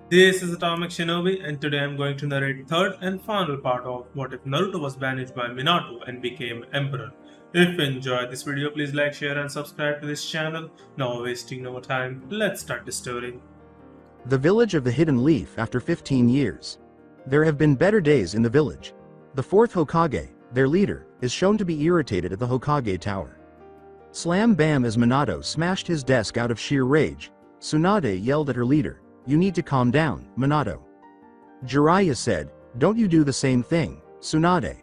This is Atomic Shinobi, and today I'm going to narrate third and final part of What If Naruto Was Banished by Minato and Became Emperor. If you enjoyed this video, please like, share, and subscribe to this channel. Now, wasting no more time, let's start the story. The village of the Hidden Leaf after 15 years. There have been better days in the village. The fourth Hokage, their leader, is shown to be irritated at the Hokage Tower. Slam bam as Minato smashed his desk out of sheer rage. Tsunade yelled at her leader, "You need to calm down, Minato." Jiraiya said, "Don't you do the same thing, Tsunade."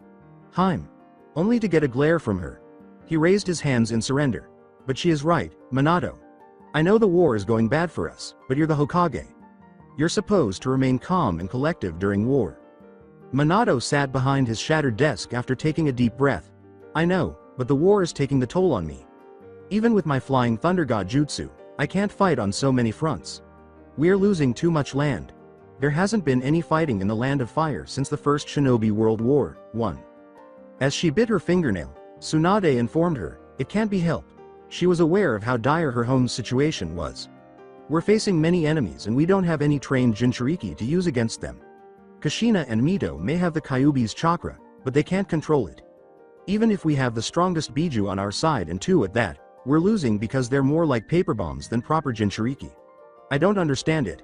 Heim. Only to get a glare from her. He raised his hands in surrender. "But she is right, Minato. I know the war is going bad for us, but you're the Hokage. You're supposed to remain calm and collective during war." Minato sat behind his shattered desk after taking a deep breath. "I know, but the war is taking the toll on me. Even with my flying thunder god jutsu, I can't fight on so many fronts. We're losing too much land. There hasn't been any fighting in the Land of Fire since the First Shinobi World War I." As she bit her fingernail, Tsunade informed her, "It can't be helped." She was aware of how dire her home's situation was. "We're facing many enemies and we don't have any trained Jinchuriki to use against them. Kushina and Mito may have the Kyuubi's chakra, but they can't control it. Even if we have the strongest Biju on our side and two at that, we're losing because they're more like paper bombs than proper Jinchuriki. I don't understand it.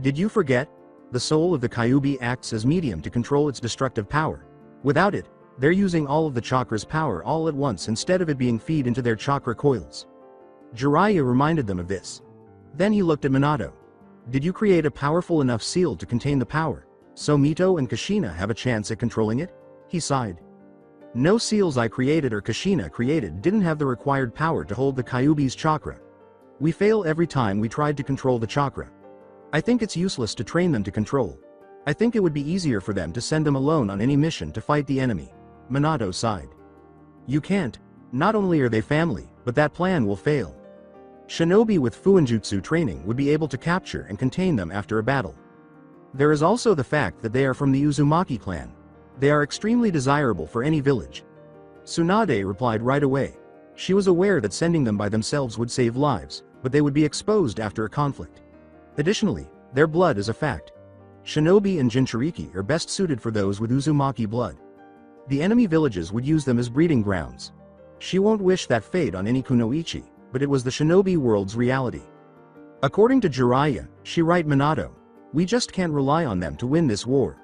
Did you forget? The soul of the Kyuubi acts as medium to control its destructive power. Without it, they're using all of the chakra's power all at once instead of it being fed into their chakra coils." Jiraiya reminded them of this. Then he looked at Minato. "Did you create a powerful enough seal to contain the power, so Mito and Kushina have a chance at controlling it?" He sighed. "No seals I created or Kushina created didn't have the required power to hold the Kyuubi's chakra. We fail every time we tried to control the chakra. I think it's useless to train them to control. I think it would be easier for them to send them alone on any mission to fight the enemy." Minato sighed. "You can't. Not only are they family, but that plan will fail. Shinobi with Fuinjutsu training would be able to capture and contain them after a battle. There is also the fact that they are from the Uzumaki clan. They are extremely desirable for any village." Tsunade replied right away. She was aware that sending them by themselves would save lives, but they would be exposed after a conflict. Additionally, their blood is a fact. Shinobi and Jinchuriki are best suited for those with Uzumaki blood. The enemy villages would use them as breeding grounds. She won't wish that fate on any kunoichi, but it was the shinobi world's reality. According to Jiraiya, she right Minato, "We just can't rely on them to win this war."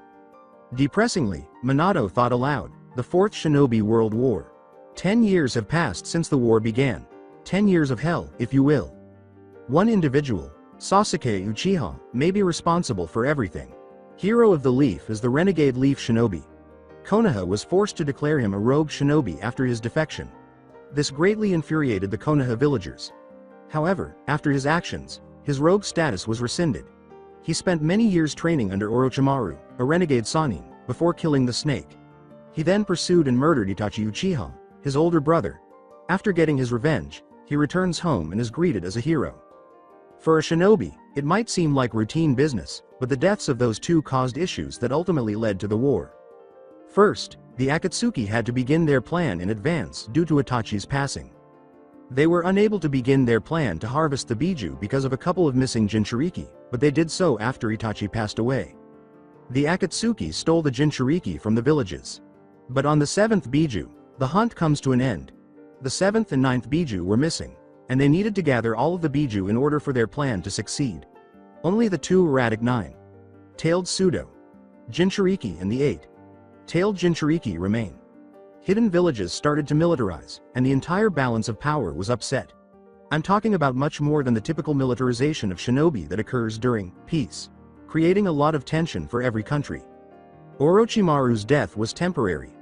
Depressingly, Minato thought aloud, the Fourth Shinobi World War. 10 years have passed since the war began. 10 years of hell, if you will. One individual, Sasuke Uchiha, may be responsible for everything. Hero of the Leaf is the renegade Leaf Shinobi. Konoha was forced to declare him a rogue shinobi after his defection. This greatly infuriated the Konoha villagers. However, after his actions, his rogue status was rescinded. He spent many years training under Orochimaru, a renegade Sannin, before killing the snake. He then pursued and murdered Itachi Uchiha, his older brother. After getting his revenge, he returns home and is greeted as a hero. For a shinobi, it might seem like routine business, but the deaths of those two caused issues that ultimately led to the war. First, the Akatsuki had to begin their plan in advance due to Itachi's passing. They were unable to begin their plan to harvest the Biju because of a couple of missing Jinchuriki, but they did so after Itachi passed away. The Akatsuki stole the Jinchuriki from the villages. But on the 7th Biju, the hunt comes to an end. The 7th and 9th Biju were missing, and they needed to gather all of the Biju in order for their plan to succeed. Only the two erratic 9-tailed Pseudo Jinchuriki and the 8-tailed Jinchuriki remain. Hidden villages started to militarize, and the entire balance of power was upset. I'm talking about much more than the typical militarization of shinobi that occurs during peace, creating a lot of tension for every country. Orochimaru's death was temporary.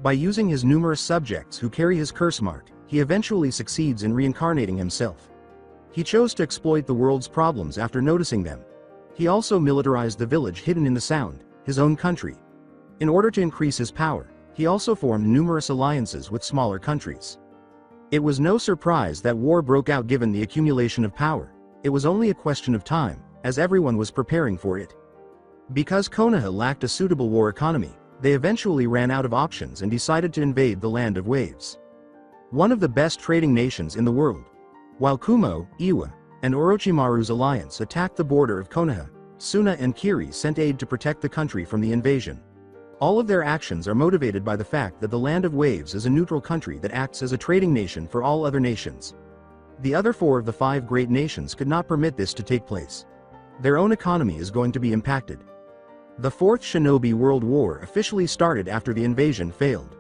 By using his numerous subjects who carry his curse mark, he eventually succeeds in reincarnating himself. He chose to exploit the world's problems after noticing them. He also militarized the village hidden in the Sound, his own country. In order to increase his power, he also formed numerous alliances with smaller countries. It was no surprise that war broke out given the accumulation of power. It was only a question of time, as everyone was preparing for it. Because Konoha lacked a suitable war economy, they eventually ran out of options and decided to invade the Land of Waves. One of the best trading nations in the world. While Kumo, Iwa, and Orochimaru's alliance attacked the border of Konoha, Suna and Kiri sent aid to protect the country from the invasion. All of their actions are motivated by the fact that the Land of Waves is a neutral country that acts as a trading nation for all other nations. The other 4 of the 5 great nations could not permit this to take place. Their own economy is going to be impacted. The Fourth Shinobi World War officially started after the invasion failed.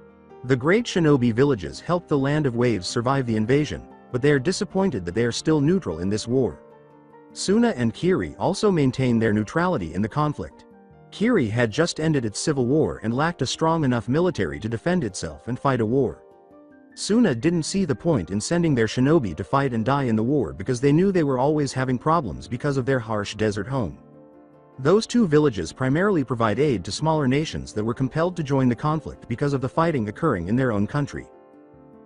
The great shinobi villages helped the Land of Waves survive the invasion, but they are disappointed that they are still neutral in this war. Suna and Kiri also maintain their neutrality in the conflict. Kiri had just ended its civil war and lacked a strong enough military to defend itself and fight a war. Suna didn't see the point in sending their shinobi to fight and die in the war because they knew they were always having problems because of their harsh desert home. Those 2 villages primarily provide aid to smaller nations that were compelled to join the conflict because of the fighting occurring in their own country.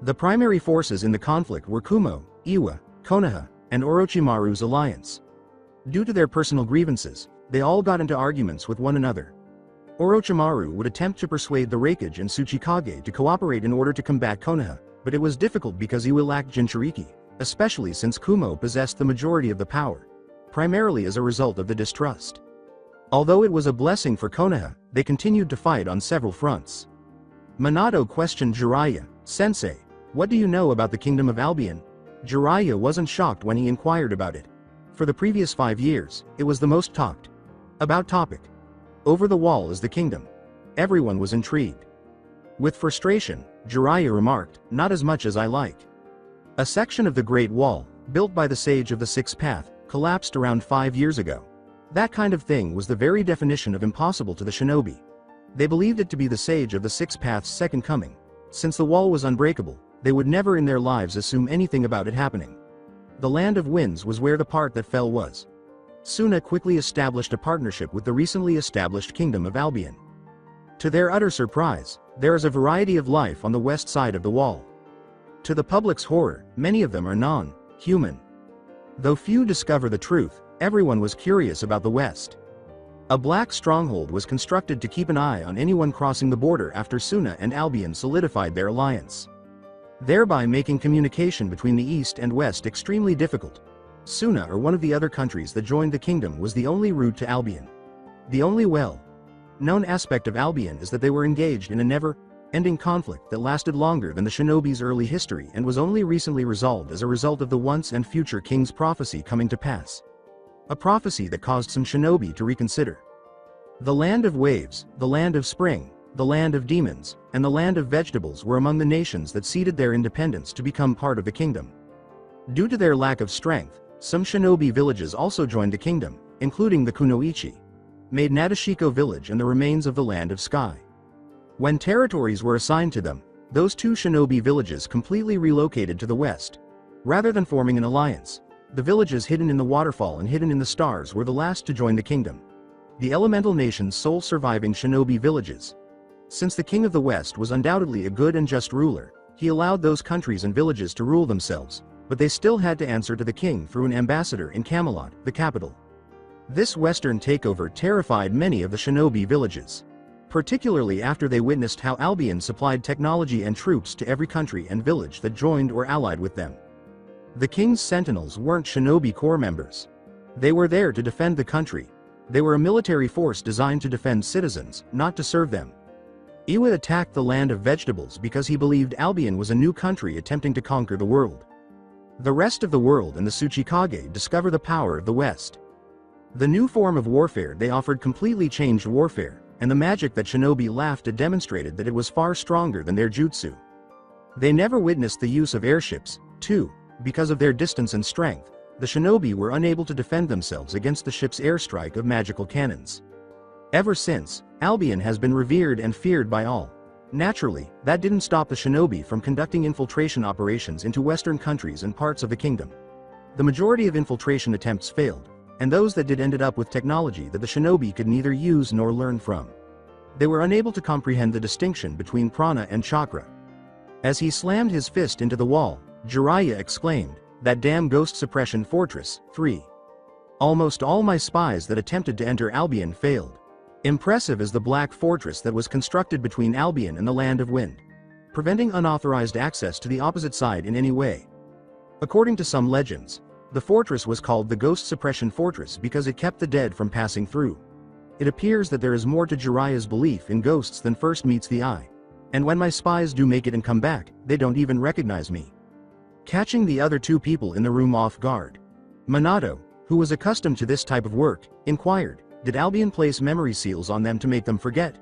The primary forces in the conflict were Kumo, Iwa, Konoha, and Orochimaru's alliance. Due to their personal grievances, they all got into arguments with one another. Orochimaru would attempt to persuade the Raikage and Tsuchikage to cooperate in order to combat Konoha, but it was difficult because Iwa lacked Jinchuriki, especially since Kumo possessed the majority of the power, primarily as a result of the distrust. Although it was a blessing for Konoha, they continued to fight on several fronts. Minato questioned Jiraiya, "Sensei, what do you know about the Kingdom of Albion?" Jiraiya wasn't shocked when he inquired about it. For the previous 5 years, it was the most talked about topic. Over the wall is the kingdom. Everyone was intrigued. With frustration, Jiraiya remarked, "Not as much as I like." A section of the Great Wall, built by the Sage of the Sixth Path, collapsed around 5 years ago. That kind of thing was the very definition of impossible to the shinobi. They believed it to be the Sage of the Sixth Path's second coming. Since the wall was unbreakable, they would never in their lives assume anything about it happening. The Land of Winds was where the part that fell was. Suna quickly established a partnership with the recently established Kingdom of Albion. To their utter surprise, there is a variety of life on the west side of the wall. To the public's horror, many of them are non-human. Though few discover the truth, everyone was curious about the west. A black stronghold was constructed to keep an eye on anyone crossing the border after Suna and Albion solidified their alliance, thereby making communication between the east and west extremely difficult. Suna or one of the other countries that joined the kingdom was the only route to Albion. The only well-known aspect of Albion is that they were engaged in a never-ending conflict that lasted longer than the shinobi's early history and was only recently resolved as a result of the once and future king's prophecy coming to pass. A prophecy that caused some shinobi to reconsider. The Land of Waves, the Land of Spring, the Land of Demons, and the Land of Vegetables were among the nations that ceded their independence to become part of the kingdom. Due to their lack of strength, some shinobi villages also joined the kingdom, including the Kunoichi, made Nadeshiko village and the remains of the Land of Sky. When territories were assigned to them, those 2 shinobi villages completely relocated to the west. Rather than forming an alliance, the villages hidden in the waterfall and hidden in the stars were the last to join the kingdom. The elemental nation's sole surviving shinobi villages. Since the king of the west was undoubtedly a good and just ruler, he allowed those countries and villages to rule themselves, but they still had to answer to the king through an ambassador in Camelot, the capital. This western takeover terrified many of the shinobi villages, particularly after they witnessed how Albion supplied technology and troops to every country and village that joined or allied with them. The king's sentinels weren't shinobi corps members. They were there to defend the country. They were a military force designed to defend citizens, not to serve them. Iwa attacked the Land of Vegetables because he believed Albion was a new country attempting to conquer the world. The rest of the world and the Tsuchikage discover the power of the West. The new form of warfare they offered completely changed warfare, and the magic that shinobi laughed at demonstrated that it was far stronger than their jutsu. They never witnessed the use of airships, too. Because of their distance and strength, the shinobi were unable to defend themselves against the ship's airstrike of magical cannons. Ever since, Albion has been revered and feared by all. Naturally, that didn't stop the shinobi from conducting infiltration operations into Western countries and parts of the kingdom. The majority of infiltration attempts failed, and those that did ended up with technology that the shinobi could neither use nor learn from. They were unable to comprehend the distinction between prana and chakra. As he slammed his fist into the wall, Jiraiya exclaimed, "That damn ghost suppression fortress, 3. Almost all my spies that attempted to enter Albion failed. Impressive is the black fortress that was constructed between Albion and the Land of Wind, preventing unauthorized access to the opposite side in any way." According to some legends, The fortress was called the Ghost Suppression Fortress because it kept the dead from passing through. It appears that there is more to Jiraiya's belief in ghosts than first meets the eye. And when my spies do make it and come back, they don't even recognize me. Catching the other two people in the room off guard, Minato, who was accustomed to this type of work, inquired, "Did Albion place memory seals on them to make them forget?"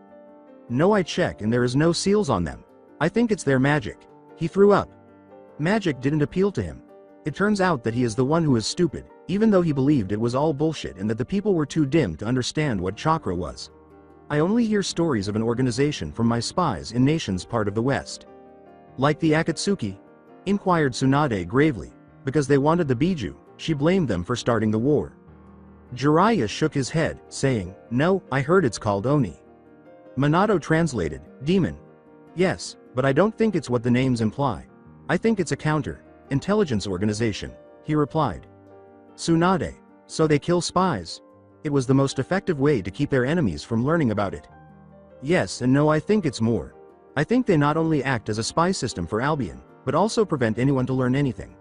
"No, I check and there is no seals on them. I think it's their magic." He threw up. Magic didn't appeal to him. It turns out that he is the one who is stupid, even though he believed it was all bullshit and that the people were too dim to understand what chakra was. "I only hear stories of an organization from my spies in nations part of the West." "Like the Akatsuki?" inquired Tsunade gravely. Because they wanted the Biju, she blamed them for starting the war. Jiraiya shook his head, saying, "No, I heard it's called Oni." Minato translated, "Demon." "Yes, but I don't think it's what the names imply. I think it's a counter-intelligence organization," he replied. Tsunade, "So they kill spies? It was the most effective way to keep their enemies from learning about it." "Yes and no, I think it's more. I think they not only act as a spy system for Albion, but also prevent anyone to learn anything.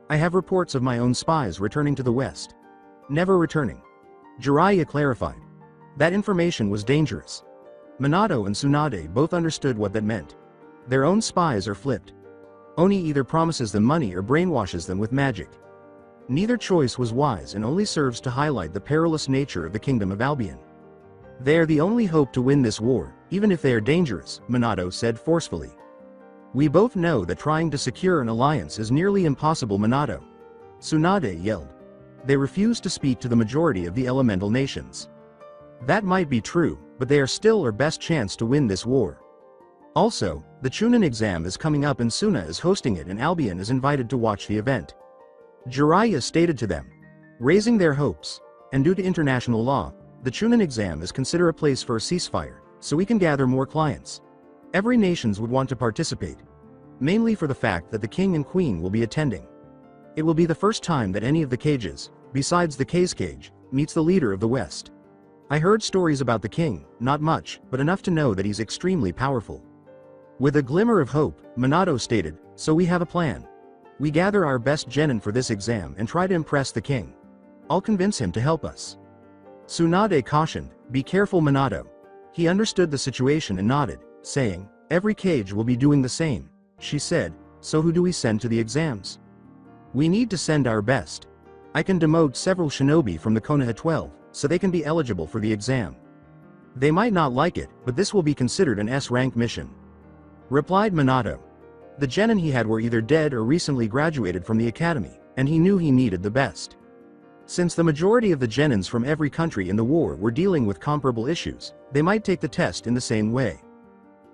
I have reports of my own spies returning to the West. Never returning." Jiraiya clarified. That information was dangerous. Minato and Tsunade both understood what that meant. Their own spies are flipped. Oni either promises them money or brainwashes them with magic. Neither choice was wise and only serves to highlight the perilous nature of the Kingdom of Albion. "They are the only hope to win this war, even if they are dangerous," Minato said forcefully. "We both know that trying to secure an alliance is nearly impossible, Minato." Tsunade yelled. "They refuse to speak to the majority of the elemental nations." "That might be true, but they are still our best chance to win this war. Also, the Chunin Exam is coming up and Suna is hosting it and Albion is invited to watch the event." Jiraiya stated to them, raising their hopes, "And due to international law, the Chunin Exam is considered a place for a ceasefire, so we can gather more clients. Every nations would want to participate. Mainly for the fact that the king and queen will be attending. It will be the first time that any of the cages, besides the K's cage, meets the leader of the West. I heard stories about the king, not much, but enough to know that he's extremely powerful." With a glimmer of hope, Minato stated, "So we have a plan. We gather our best genin for this exam and try to impress the king. I'll convince him to help us." Tsunade cautioned, "Be careful, Minato." He understood the situation and nodded, saying, "Every cage will be doing the same." She said, "So who do we send to the exams?" "We need to send our best. I can demote several shinobi from the Konoha 12, so they can be eligible for the exam. They might not like it, but this will be considered an S-rank mission," replied Minato. The genin he had were either dead or recently graduated from the academy, and he knew he needed the best. Since the majority of the genins from every country in the war were dealing with comparable issues, they might take the test in the same way.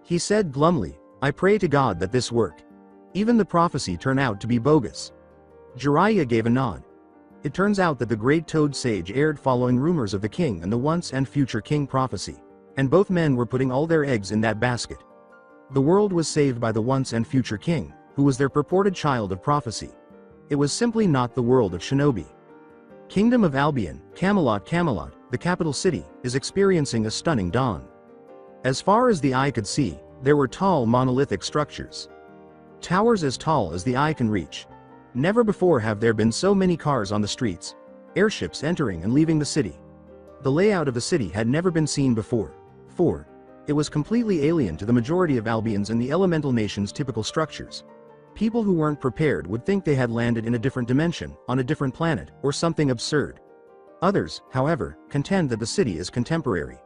He said glumly, "I pray to God that this work. Even the prophecy turn out to be bogus." Jiraiya gave a nod. It turns out that the Great Toad Sage aired following rumors of the king and the once and future king prophecy, and both men were putting all their eggs in that basket. The world was saved by the once and future king, who was their purported child of prophecy. It was simply not the world of shinobi. Kingdom of Albion, Camelot, the capital city, is experiencing a stunning dawn. As far as the eye could see, there were tall monolithic structures. Towers as tall as the eye can reach. Never before have there been so many cars on the streets, airships entering and leaving the city. The layout of the city had never been seen before. It was completely alien to the majority of Albions and the elemental nation's typical structures. People who weren't prepared would think they had landed in a different dimension, on a different planet, or something absurd. Others, however, contend that the city is contemporary.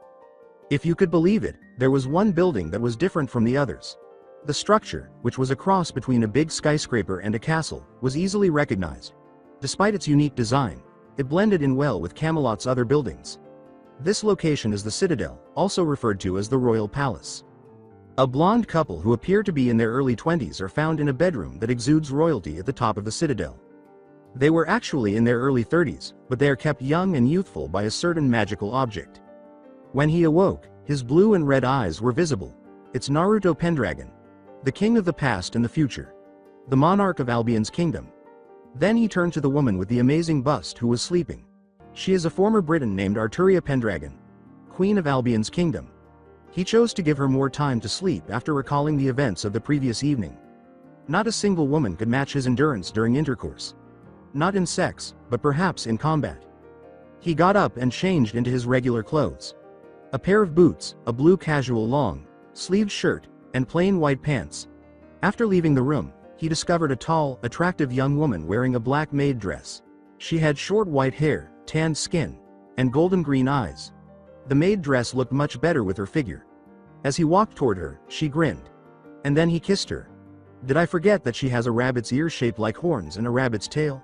If you could believe it, there was one building that was different from the others. The structure, which was a cross between a big skyscraper and a castle, was easily recognized. Despite its unique design, it blended in well with Camelot's other buildings. This location is the Citadel, also referred to as the Royal Palace. A blonde couple who appear to be in their early 20s are found in a bedroom that exudes royalty at the top of the Citadel. They were actually in their early 30s, but they are kept young and youthful by a certain magical object. When he awoke, his blue and red eyes were visible. It's Naruto Pendragon, the king of the past and the future, the monarch of Albion's kingdom. Then he turned to the woman with the amazing bust who was sleeping. She is a former Briton named Arturia Pendragon, queen of Albion's kingdom. He chose to give her more time to sleep after recalling the events of the previous evening. Not a single woman could match his endurance during intercourse. not in sex, but perhaps in combat. He got up and changed into his regular clothes. A pair of boots, a blue casual long-sleeved shirt, and plain white pants. After leaving the room, he discovered a tall, attractive young woman wearing a black maid dress. She had short white hair, tanned skin, and golden green eyes. The maid dress looked much better with her figure. As he walked toward her, she grinned. And then he kissed her. Did I forget that she has a rabbit's ear shaped like horns and a rabbit's tail?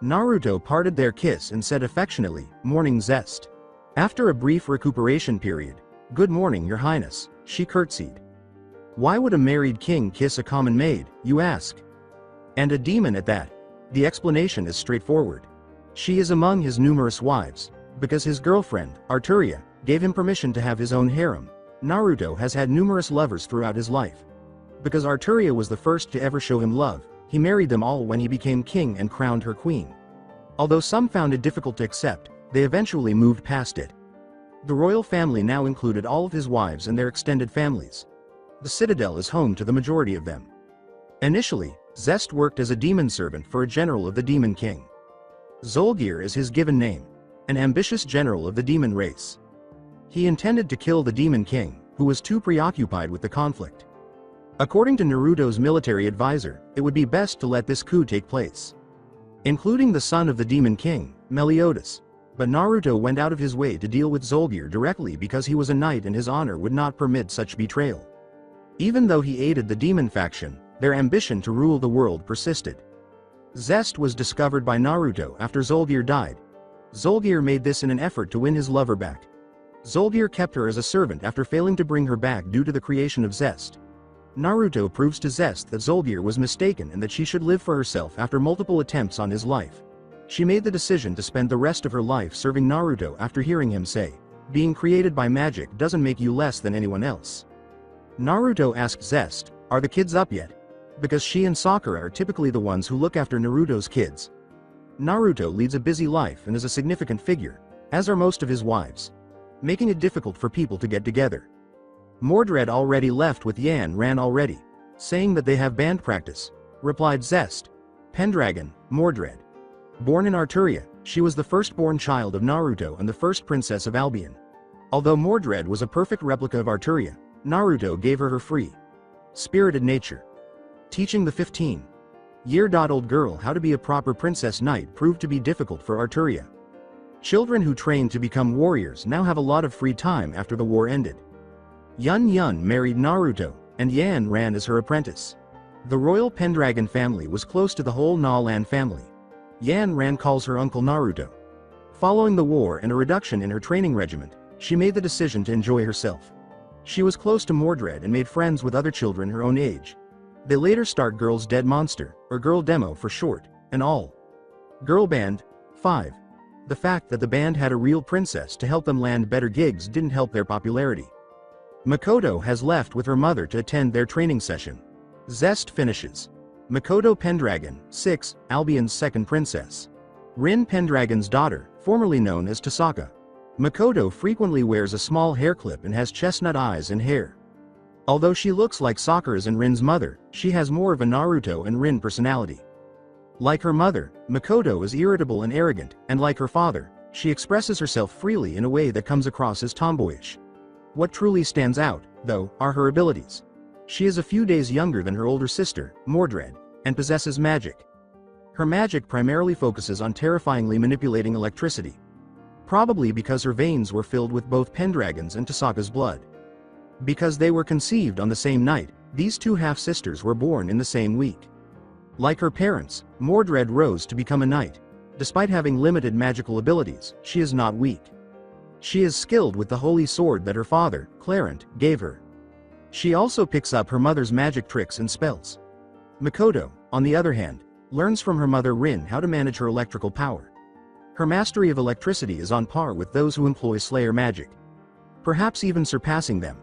Naruto parted their kiss and said affectionately, "Morning Zest." After a brief recuperation period, "Good morning, your highness," she curtsied. Why would a married king kiss a common maid, you ask? And a demon at that? The explanation is straightforward. She is among his numerous wives, because his girlfriend, Arturia, gave him permission to have his own harem. Naruto has had numerous lovers throughout his life. Because Arturia was the first to ever show him love, he married them all when he became king and crowned her queen. Although some found it difficult to accept, they eventually moved past it. The royal family now included all of his wives and their extended families. The citadel is home to the majority of them. Initially, Zest worked as a demon servant for a general of the Demon King. Zolgir is his given name, an ambitious general of the demon race. He intended to kill the Demon King, who was too preoccupied with the conflict. According to Naruto's military advisor, it would be best to let this coup take place, including the son of the Demon King, Meliodas. But Naruto went out of his way to deal with Zolgir directly because he was a knight and his honor would not permit such betrayal. Even though he aided the demon faction, their ambition to rule the world persisted. Zest was discovered by Naruto after Zolgir died. Zolgir made this in an effort to win his lover back. Zolgir kept her as a servant after failing to bring her back due to the creation of Zest. Naruto proves to Zest that Zolgir was mistaken and that she should live for herself after multiple attempts on his life. She made the decision to spend the rest of her life serving Naruto after hearing him say, "Being created by magic doesn't make you less than anyone else." Naruto asked Zest, "Are the kids up yet?" Because she and Sakura are typically the ones who look after Naruto's kids. Naruto leads a busy life and is a significant figure, as are most of his wives, making it difficult for people to get together. Mordred already left with Yan Ran already, saying that they have band practice, replied Zest. Pendragon, Mordred. Born in Arturia, she was the firstborn child of Naruto and the first princess of Albion. Although Mordred was a perfect replica of Arturia, Naruto gave her free, spirited nature. Teaching the 15-year-old girl how to be a proper princess knight proved to be difficult for Arturia. Children who trained to become warriors now have a lot of free time after the war ended. Yun Yun married Naruto, and Yan ran as her apprentice. The royal Pendragon family was close to the whole Nalan family. Yan Ran calls her uncle Naruto. Following the war and a reduction in her training regiment, she made the decision to enjoy herself. She was close to Mordred and made friends with other children her own age. They later start Girl's Dead Monster, or Girl Demo for short, and all. Girl Band, 5. The fact that the band had a real princess to help them land better gigs didn't help their popularity. Makoto has left with her mother to attend their training session. Zest finishes. Makoto Pendragon, 6, Albion's second princess. Rin Pendragon's daughter, formerly known as Tasaka. Makoto frequently wears a small hair clip and has chestnut eyes and hair. Although she looks like Sakura's and Rin's mother, she has more of a Naruto and Rin personality. Like her mother, Makoto is irritable and arrogant, and like her father, she expresses herself freely in a way that comes across as tomboyish. What truly stands out, though, are her abilities. She is a few days younger than her older sister, Mordred, and possesses magic. Her magic primarily focuses on terrifyingly manipulating electricity. Probably because her veins were filled with both Pendragon's and Tasaka's blood. Because they were conceived on the same night, these two half-sisters were born in the same week. Like her parents, Mordred rose to become a knight. Despite having limited magical abilities, she is not weak. She is skilled with the holy sword that her father, Clarent, gave her. She also picks up her mother's magic tricks and spells. Makoto, on the other hand, learns from her mother Rin how to manage her electrical power. Her mastery of electricity is on par with those who employ Slayer magic, perhaps even surpassing them.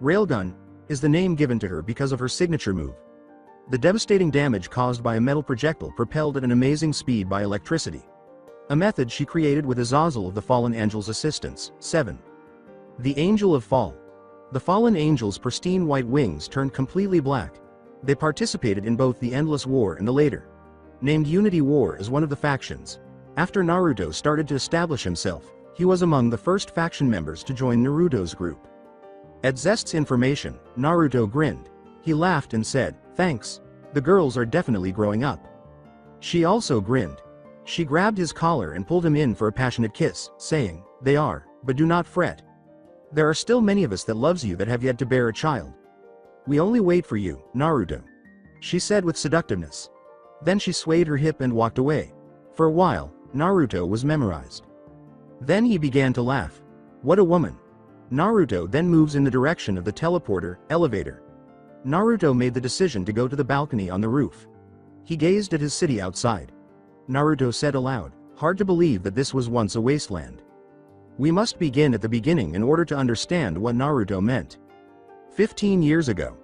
Railgun is the name given to her because of her signature move. The devastating damage caused by a metal projectile propelled at an amazing speed by electricity. A method she created with Azazel of the Fallen Angel's assistance. 7. The Angel of Fall. The fallen angel's pristine white wings turned completely black. They participated in both the Endless War and the later named Unity War as one of the factions. After Naruto started to establish himself, he was among the first faction members to join Naruto's group. At Zest's information, Naruto grinned. He laughed and said, "Thanks. The girls are definitely growing up." She also grinned. She grabbed his collar and pulled him in for a passionate kiss, saying, "They are, but do not fret. There are still many of us that loves you that have yet to bear a child. We only wait for you, Naruto," she said with seductiveness. Then she swayed her hip and walked away. For a while, Naruto was memorized. Then he began to laugh. What a woman. Naruto then moves in the direction of the teleporter, elevator. Naruto made the decision to go to the balcony on the roof. He gazed at his city outside. Naruto said aloud, "Hard to believe that this was once a wasteland." We must begin at the beginning in order to understand what Naruto meant. 15 years ago,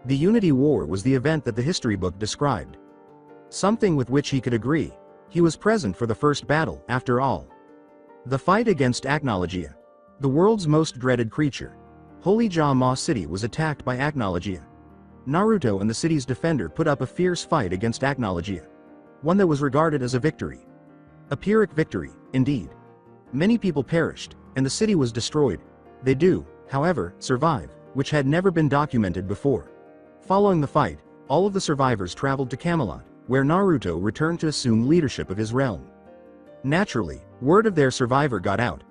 the Unity War was the event that the history book described. Something with which he could agree. He was present for the first battle, after all. The fight against Acnologia, the world's most dreaded creature. Holy Ja City was attacked by Acnologia. Naruto and the city's defender put up a fierce fight against Acnologia. One that was regarded as a victory. A Pyrrhic victory, indeed. Many people perished, and the city was destroyed. They do, however, survive, which had never been documented before. Following the fight, all of the survivors traveled to Camelot, where Naruto returned to assume leadership of his realm. Naturally, word of their survivor got out.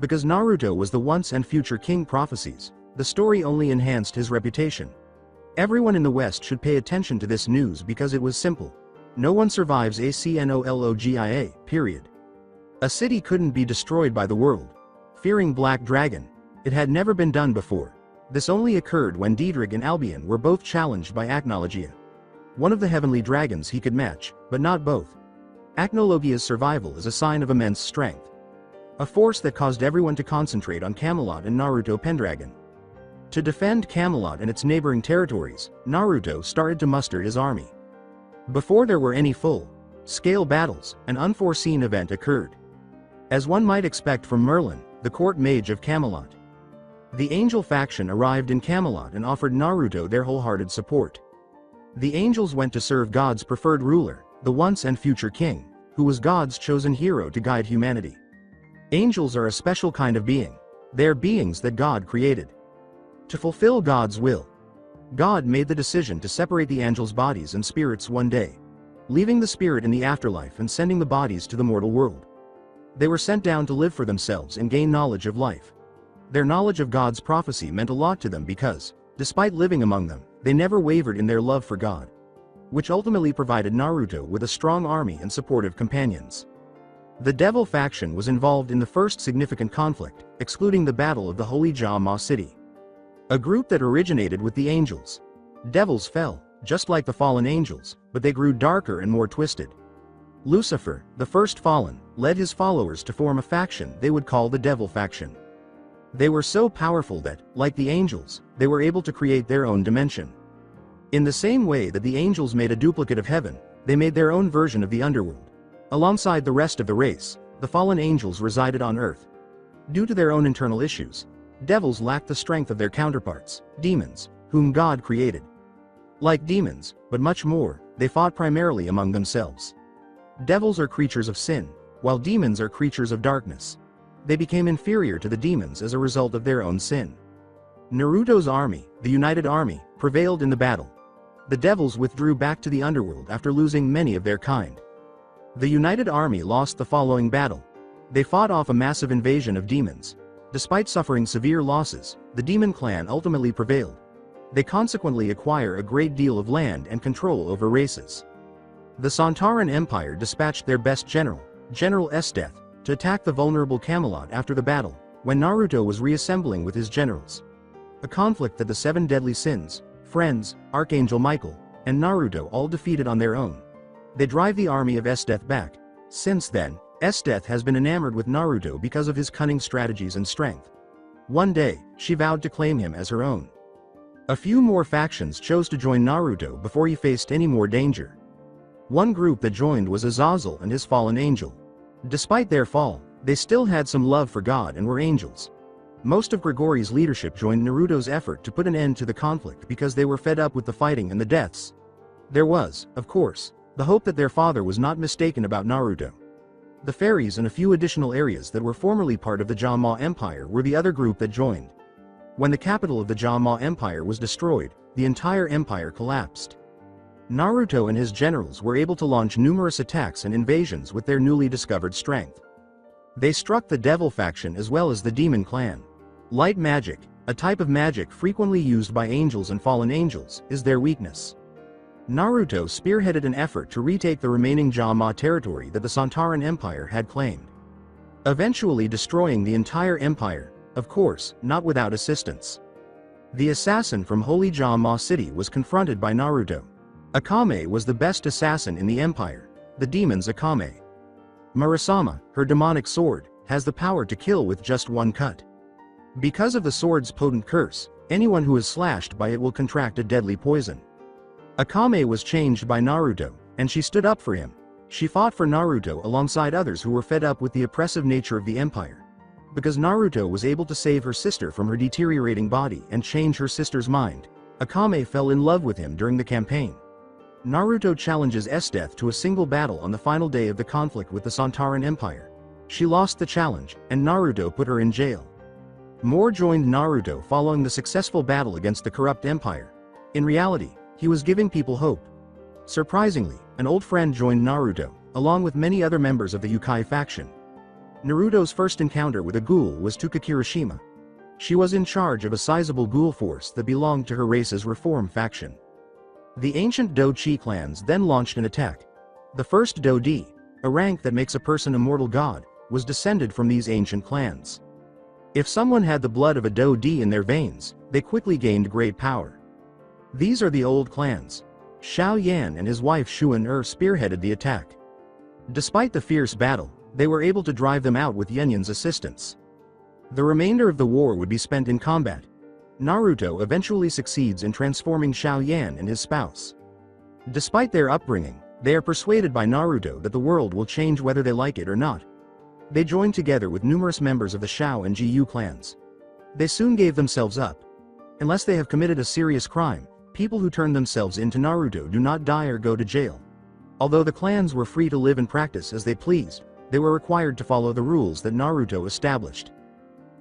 Because Naruto was the once and future king prophecies, the story only enhanced his reputation. Everyone in the West should pay attention to this news because it was simple. No one survives Acnologia, period. A city couldn't be destroyed by the world. Fearing Black Dragon. It had never been done before. This only occurred when Diedrich and Albion were both challenged by Acnologia. One of the heavenly dragons he could match, but not both. Acnologia's survival is a sign of immense strength. A force that caused everyone to concentrate on Camelot and Naruto Pendragon. To defend Camelot and its neighboring territories, Naruto started to muster his army. Before there were any full-scale battles, an unforeseen event occurred. As one might expect from Merlin, the court mage of Camelot. The angel faction arrived in Camelot and offered Naruto their wholehearted support. The angels went to serve God's preferred ruler, the once and future king, who was God's chosen hero to guide humanity. Angels are a special kind of being. They are beings that God created to fulfill God's will. God made the decision to separate the angels' bodies and spirits one day, leaving the spirit in the afterlife and sending the bodies to the mortal world. They were sent down to live for themselves and gain knowledge of life. Their knowledge of God's prophecy meant a lot to them because, despite living among them, they never wavered in their love for God, which ultimately provided Naruto with a strong army and supportive companions. The Devil faction was involved in the first significant conflict, excluding the Battle of the Holy Ja City. A group that originated with the angels. Devils fell, just like the fallen angels, but they grew darker and more twisted. Lucifer, the first fallen, led his followers to form a faction they would call the Devil faction. They were so powerful that, like the angels, they were able to create their own dimension. In the same way that the angels made a duplicate of heaven, they made their own version of the underworld. Alongside the rest of the race, the fallen angels resided on Earth. Due to their own internal issues, devils lacked the strength of their counterparts, demons, whom God created. Like demons, but much more, they fought primarily among themselves. Devils are creatures of sin, while demons are creatures of darkness. They became inferior to the demons as a result of their own sin. Naruto's army, the United Army, prevailed in the battle. The devils withdrew back to the underworld after losing many of their kind. The United Army lost the following battle. They fought off a massive invasion of demons. Despite suffering severe losses, the demon clan ultimately prevailed. They consequently acquire a great deal of land and control over races. The Sontaran Empire dispatched their best general, General Esdeath, to attack the vulnerable Camelot after the battle, when Naruto was reassembling with his generals. A conflict that the seven deadly sins, friends, Archangel Michael, and Naruto all defeated on their own. They drive the army of Esdeath back. Since then, Esdeath has been enamored with Naruto because of his cunning strategies and strength. One day, she vowed to claim him as her own. A few more factions chose to join Naruto before he faced any more danger. One group that joined was Azazel and his fallen angel. Despite their fall, they still had some love for God and were angels. Most of Grigori's leadership joined Naruto's effort to put an end to the conflict because they were fed up with the fighting and the deaths. There was, of course, the hope that their father was not mistaken about Naruto. The fairies and a few additional areas that were formerly part of the Jama Empire were the other group that joined. When the capital of the Jama Empire was destroyed, the entire empire collapsed. Naruto and his generals were able to launch numerous attacks and invasions with their newly discovered strength. They struck the Devil faction as well as the Demon clan. Light magic, a type of magic frequently used by angels and fallen angels, is their weakness. Naruto spearheaded an effort to retake the remaining Jama territory that the Santaran Empire had claimed, eventually destroying the entire empire, of course, not without assistance. The assassin from Holy Jama City was confronted by Naruto. Akame was the best assassin in the empire, the demon's Akame. Murasama, her demonic sword, has the power to kill with just one cut. Because of the sword's potent curse, anyone who is slashed by it will contract a deadly poison. Akame was changed by Naruto, and she stood up for him. She fought for Naruto alongside others who were fed up with the oppressive nature of the empire. Because Naruto was able to save her sister from her deteriorating body and change her sister's mind, Akame fell in love with him during the campaign. Naruto challenges Esdeath to a single battle on the final day of the conflict with the Santaran Empire. She lost the challenge, and Naruto put her in jail. More joined Naruto following the successful battle against the corrupt empire. In reality, he was giving people hope. Surprisingly, an old friend joined Naruto, along with many other members of the Ukai faction. Naruto's first encounter with a ghoul was Tuka Kirishima. She was in charge of a sizable ghoul force that belonged to her race's reform faction. The ancient Do-Chi clans then launched an attack. The first Do-Di, a rank that makes a person a mortal god, was descended from these ancient clans. If someone had the blood of a Do-Di in their veins, they quickly gained great power. These are the old clans. Xiao Yan and his wife Xuan spearheaded the attack. Despite the fierce battle, they were able to drive them out with Yanyan's assistance. The remainder of the war would be spent in combat. Naruto eventually succeeds in transforming Xiao Yan and his spouse. Despite their upbringing, they are persuaded by Naruto that the world will change whether they like it or not. They joined together with numerous members of the Shao and Jiu clans. They soon gave themselves up. Unless they have committed a serious crime, people who turn themselves into Naruto do not die or go to jail. Although the clans were free to live and practice as they pleased, they were required to follow the rules that Naruto established.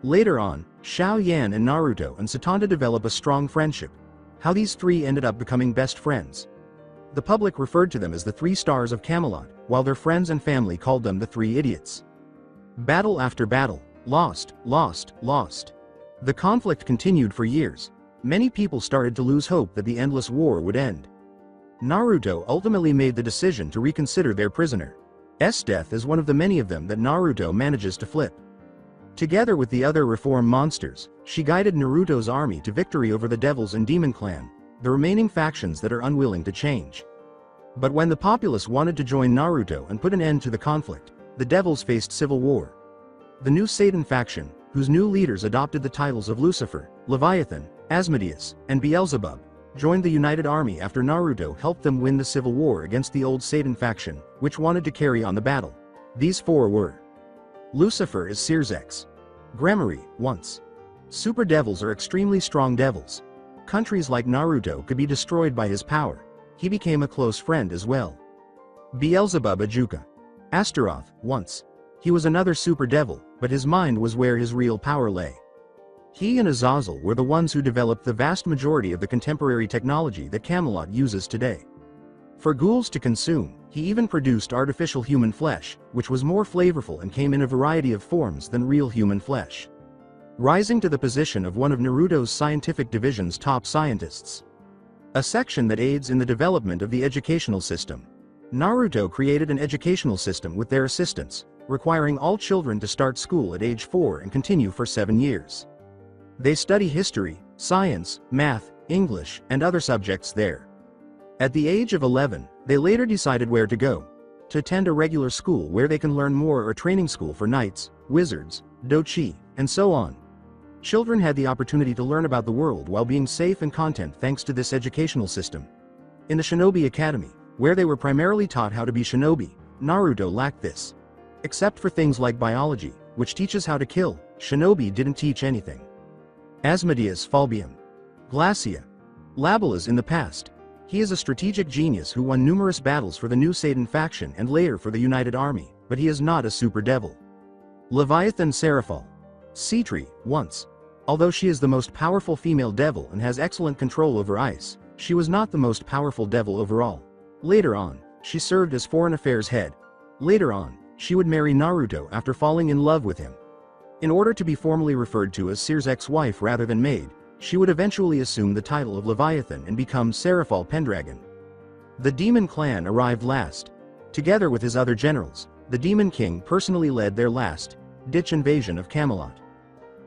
Later on, Xiao Yan and Naruto and Satanta develop a strong friendship. How these three ended up becoming best friends. The public referred to them as the 3 stars of Camelot, while their friends and family called them the 3 idiots. Battle after battle, lost, lost, lost. The conflict continued for years. Many people started to lose hope that the endless war would end. Naruto ultimately made the decision to reconsider their prisoner. Esdeath is one of the many of them that Naruto manages to flip. Together with the other reform monsters, she guided Naruto's army to victory over the Devils and Demon Clan, the remaining factions that are unwilling to change. But when the populace wanted to join Naruto and put an end to the conflict, the Devils faced civil war. The new Satan faction, whose new leaders adopted the titles of Lucifer, Leviathan, Asmodeus, and Beelzebub, joined the united army after Naruto helped them win the civil war against the old Satan faction, which wanted to carry on the battle. These 4 were: Lucifer is Sirzex. Gremory, once. Super devils are extremely strong devils. Countries like Naruto could be destroyed by his power. He became a close friend as well. Beelzebub Ajuka. Astaroth, once. He was another super devil, but his mind was where his real power lay. He and Azazel were the ones who developed the vast majority of the contemporary technology that Camelot uses today. For ghouls to consume, he even produced artificial human flesh, which was more flavorful and came in a variety of forms than real human flesh. Rising to the position of one of Naruto's scientific division's top scientists. A section that aids in the development of the educational system. Naruto created an educational system with their assistance, requiring all children to start school at age 4 and continue for 7 years. They study history, science, math, English, and other subjects there. At the age of 11, they later decided where to go. To attend a regular school where they can learn more, or training school for knights, wizards, Do-Chi, and so on. Children had the opportunity to learn about the world while being safe and content thanks to this educational system. In the Shinobi Academy, where they were primarily taught how to be shinobi, Naruto lacked this. Except for things like biology, which teaches how to kill, shinobi didn't teach anything. Asmodeus Falbium. Glacia. Labelas in the past. He is a strategic genius who won numerous battles for the new Satan faction and later for the United Army, but he is not a super devil. Leviathan Seraphal. Cetri, once. Although she is the most powerful female devil and has excellent control over ice, she was not the most powerful devil overall. Later on, she served as foreign affairs head. Later on, she would marry Naruto after falling in love with him. In order to be formally referred to as Seer's ex-wife rather than maid, she would eventually assume the title of Leviathan and become Seraphal Pendragon. The Demon Clan arrived last. Together with his other generals, the Demon King personally led their last-ditch invasion of Camelot.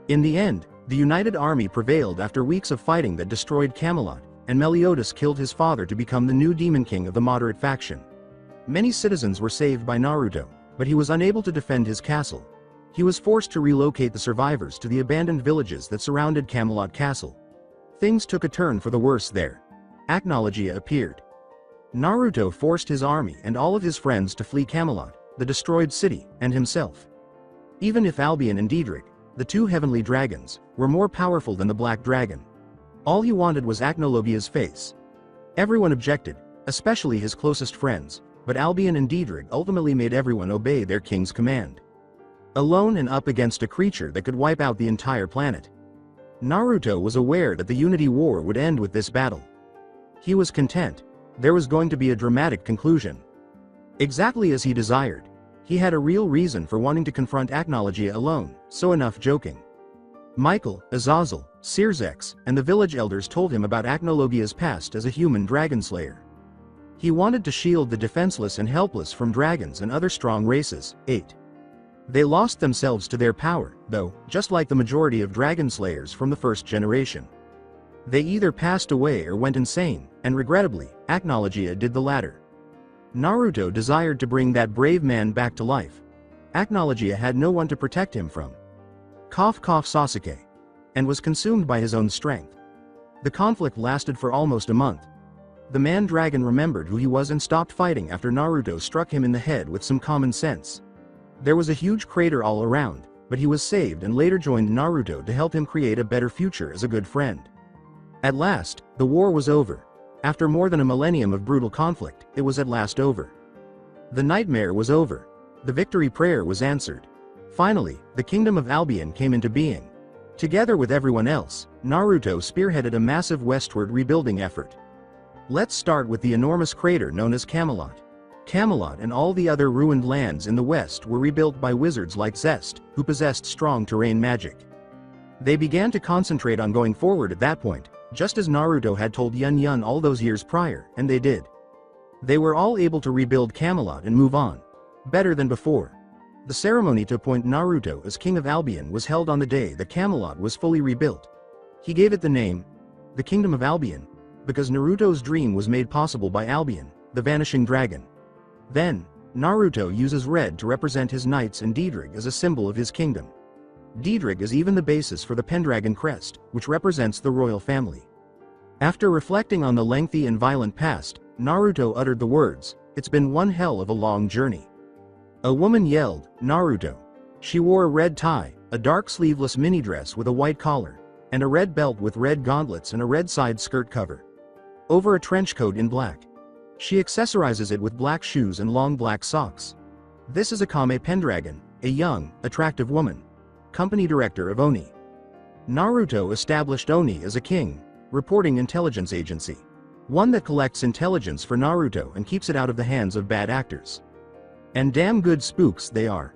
In the end, the United Army prevailed after weeks of fighting that destroyed Camelot, and Meliodas killed his father to become the new Demon King of the moderate faction. Many citizens were saved by Naruto, but he was unable to defend his castle. He was forced to relocate the survivors to the abandoned villages that surrounded Camelot Castle. Things took a turn for the worse there. Acnologia appeared. Naruto forced his army and all of his friends to flee Camelot, the destroyed city, and himself. Even if Albion and Diedrich, the two heavenly dragons, were more powerful than the Black Dragon, all he wanted was Acnologia's face. Everyone objected, especially his closest friends, but Albion and Diedrich ultimately made everyone obey their king's command. Alone and up against a creature that could wipe out the entire planet. Naruto was aware that the Unity War would end with this battle. He was content. There was going to be a dramatic conclusion. Exactly as he desired. He had a real reason for wanting to confront Acnologia alone, so enough joking. Michael, Azazel, Seer's ex, and the village elders told him about Acnologia's past as a human dragon slayer. He wanted to shield the defenseless and helpless from dragons and other strong races. 8. They lost themselves to their power, though, just like the majority of dragon slayers from the first generation. They either passed away or went insane, and regrettably, Acnologia did the latter. Naruto desired to bring that brave man back to life. Acnologia had no one to protect him from. Cough cough Sasuke. And was consumed by his own strength. The conflict lasted for almost a month. The man-dragon remembered who he was and stopped fighting after Naruto struck him in the head with some common sense. There was a huge crater all around, but he was saved and later joined Naruto to help him create a better future as a good friend. At last, the war was over. After more than a millennium of brutal conflict, it was at last over. The nightmare was over. The victory prayer was answered. Finally, the kingdom of Albion came into being. Together with everyone else, Naruto spearheaded a massive westward rebuilding effort. Let's start with the enormous crater known as Camelot. Camelot and all the other ruined lands in the west were rebuilt by wizards like Zest, who possessed strong terrain magic. They began to concentrate on going forward at that point, just as Naruto had told Yun Yun all those years prior, and they did. They were all able to rebuild Camelot and move on. Better than before. The ceremony to appoint Naruto as King of Albion was held on the day that Camelot was fully rebuilt. He gave it the name, the Kingdom of Albion, because Naruto's dream was made possible by Albion, the vanishing dragon. Then, Naruto uses red to represent his knights and Diedrich as a symbol of his kingdom. Diedrich is even the basis for the Pendragon crest, which represents the royal family. After reflecting on the lengthy and violent past, Naruto uttered the words, "It's been one hell of a long journey." A woman yelled, "Naruto." She wore a red tie, a dark sleeveless mini dress with a white collar, and a red belt with red gauntlets and a red side skirt cover. Over a trench coat in black. She accessorizes it with black shoes and long black socks. This is Akame Pendragon, a young, attractive woman. Company director of Oni. Naruto established Oni as a king, reporting intelligence agency. One that collects intelligence for Naruto and keeps it out of the hands of bad actors. And damn good spooks they are.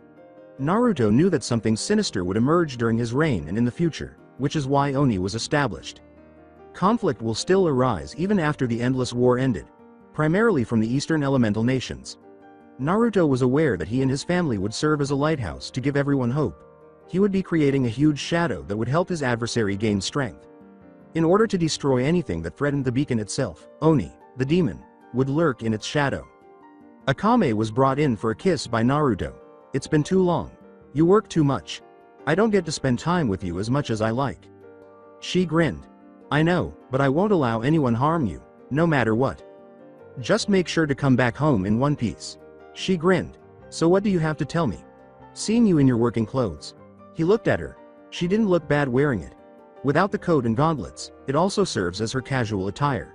Naruto knew that something sinister would emerge during his reign and in the future, which is why Oni was established. Conflict will still arise even after the endless war ended, primarily from the eastern elemental nations. Naruto was aware that he and his family would serve as a lighthouse to give everyone hope. He would be creating a huge shadow that would help his adversary gain strength. In order to destroy anything that threatened the beacon itself, Oni, the demon, would lurk in its shadow. Akame was brought in for a kiss by Naruto. "It's been too long. You work too much. I don't get to spend time with you as much as I like." She grinned. "I know, but I won't allow anyone harm you, no matter what. Just make sure to come back home in one piece." She grinned. "So what do you have to tell me? Seeing you in your working clothes." He looked at her. She didn't look bad wearing it. Without the coat and gauntlets, it also serves as her casual attire.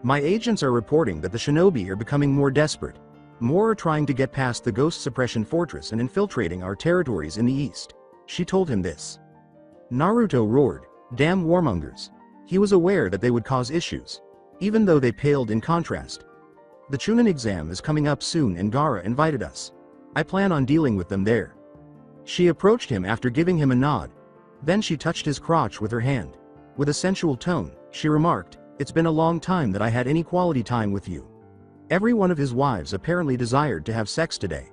My agents are reporting that the shinobi are becoming more desperate. More are trying to get past the ghost suppression fortress and infiltrating our territories in the east. She told him this. Naruto roared, "Damn warmongers." He was aware that they would cause issues, even though they paled in contrast. The Chunin exam is coming up soon and Gaara invited us. I plan on dealing with them there. She approached him after giving him a nod. Then she touched his crotch with her hand. With a sensual tone, she remarked, "It's been a long time that I had any quality time with you." Every one of his wives apparently desired to have sex today.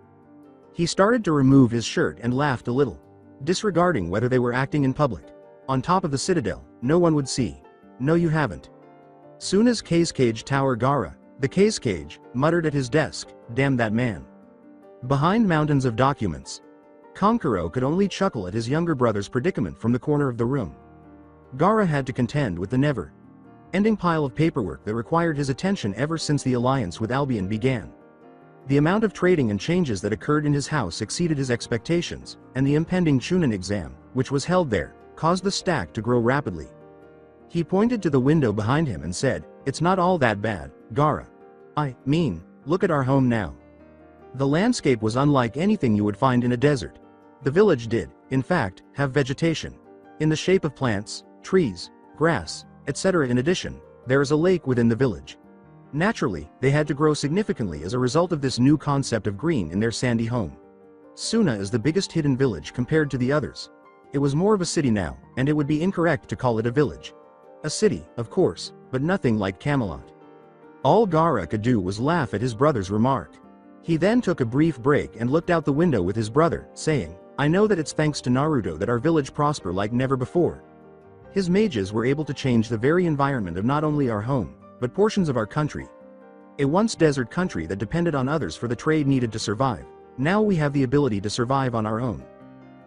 He started to remove his shirt and laughed a little, disregarding whether they were acting in public. On top of the citadel, no one would see. "No, you haven't." Suna's cage tower. Gaara, the cage, muttered at his desk, "Damn that man." Behind mountains of documents, Kankuro could only chuckle at his younger brother's predicament from the corner of the room. Gaara had to contend with the never-ending pile of paperwork that required his attention ever since the alliance with Albion began. The amount of trading and changes that occurred in his house exceeded his expectations, and the impending Chunin exam, which was held there, caused the stack to grow rapidly. He pointed to the window behind him and said, "It's not all that bad, Gaara. I mean, look at our home now." The landscape was unlike anything you would find in a desert. The village did, in fact, have vegetation, in the shape of plants, trees, grass, etc. In addition, there is a lake within the village. Naturally, they had to grow significantly as a result of this new concept of green in their sandy home. Suna is the biggest hidden village compared to the others. It was more of a city now, and it would be incorrect to call it a village. A city, of course, but nothing like Camelot. All Gaara could do was laugh at his brother's remark. He then took a brief break and looked out the window with his brother, saying, "I know that it's thanks to Naruto that our village prosper like never before. His mages were able to change the very environment of not only our home, but portions of our country. A once desert country that depended on others for the trade needed to survive. Now we have the ability to survive on our own.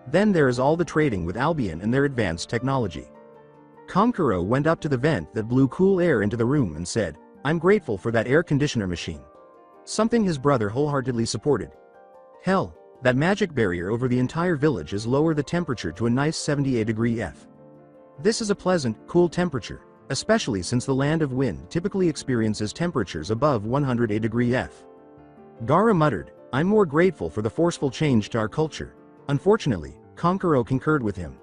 Then there is all the trading with Albion and their advanced technology." Kankuro went up to the vent that blew cool air into the room and said, "I'm grateful for that air conditioner machine." Something his brother wholeheartedly supported. Hell, that magic barrier over the entire village is lower the temperature to a nice 78 F. This is a pleasant, cool temperature, especially since the land of wind typically experiences temperatures above 108 F. Gaara muttered, "I'm more grateful for the forceful change to our culture." Unfortunately, Kankuro concurred with him.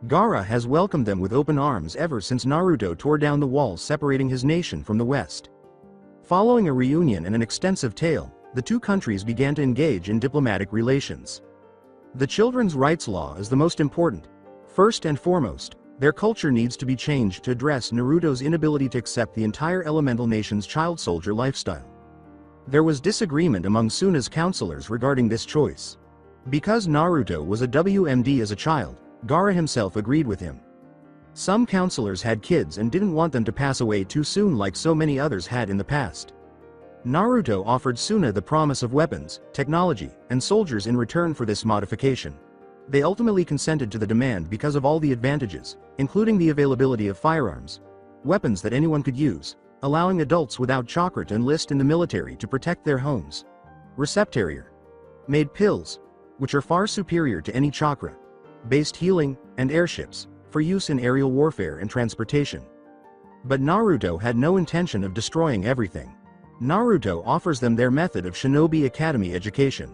Gaara has welcomed them with open arms ever since Naruto tore down the walls separating his nation from the West. Following a reunion and an extensive tale, the two countries began to engage in diplomatic relations. The children's rights law is the most important. First and foremost, their culture needs to be changed to address Naruto's inability to accept the entire elemental nation's child soldier lifestyle. There was disagreement among Suna's counselors regarding this choice. Because Naruto was a WMD as a child, Gaara himself agreed with him. Some counselors had kids and didn't want them to pass away too soon like so many others had in the past. Naruto offered Suna the promise of weapons, technology, and soldiers in return for this modification. They ultimately consented to the demand because of all the advantages, including the availability of firearms, weapons that anyone could use, allowing adults without chakra to enlist in the military to protect their homes. Receptarier made pills, which are far superior to any chakra-based healing, and airships, for use in aerial warfare and transportation. But Naruto had no intention of destroying everything. Naruto offers them their method of Shinobi Academy education.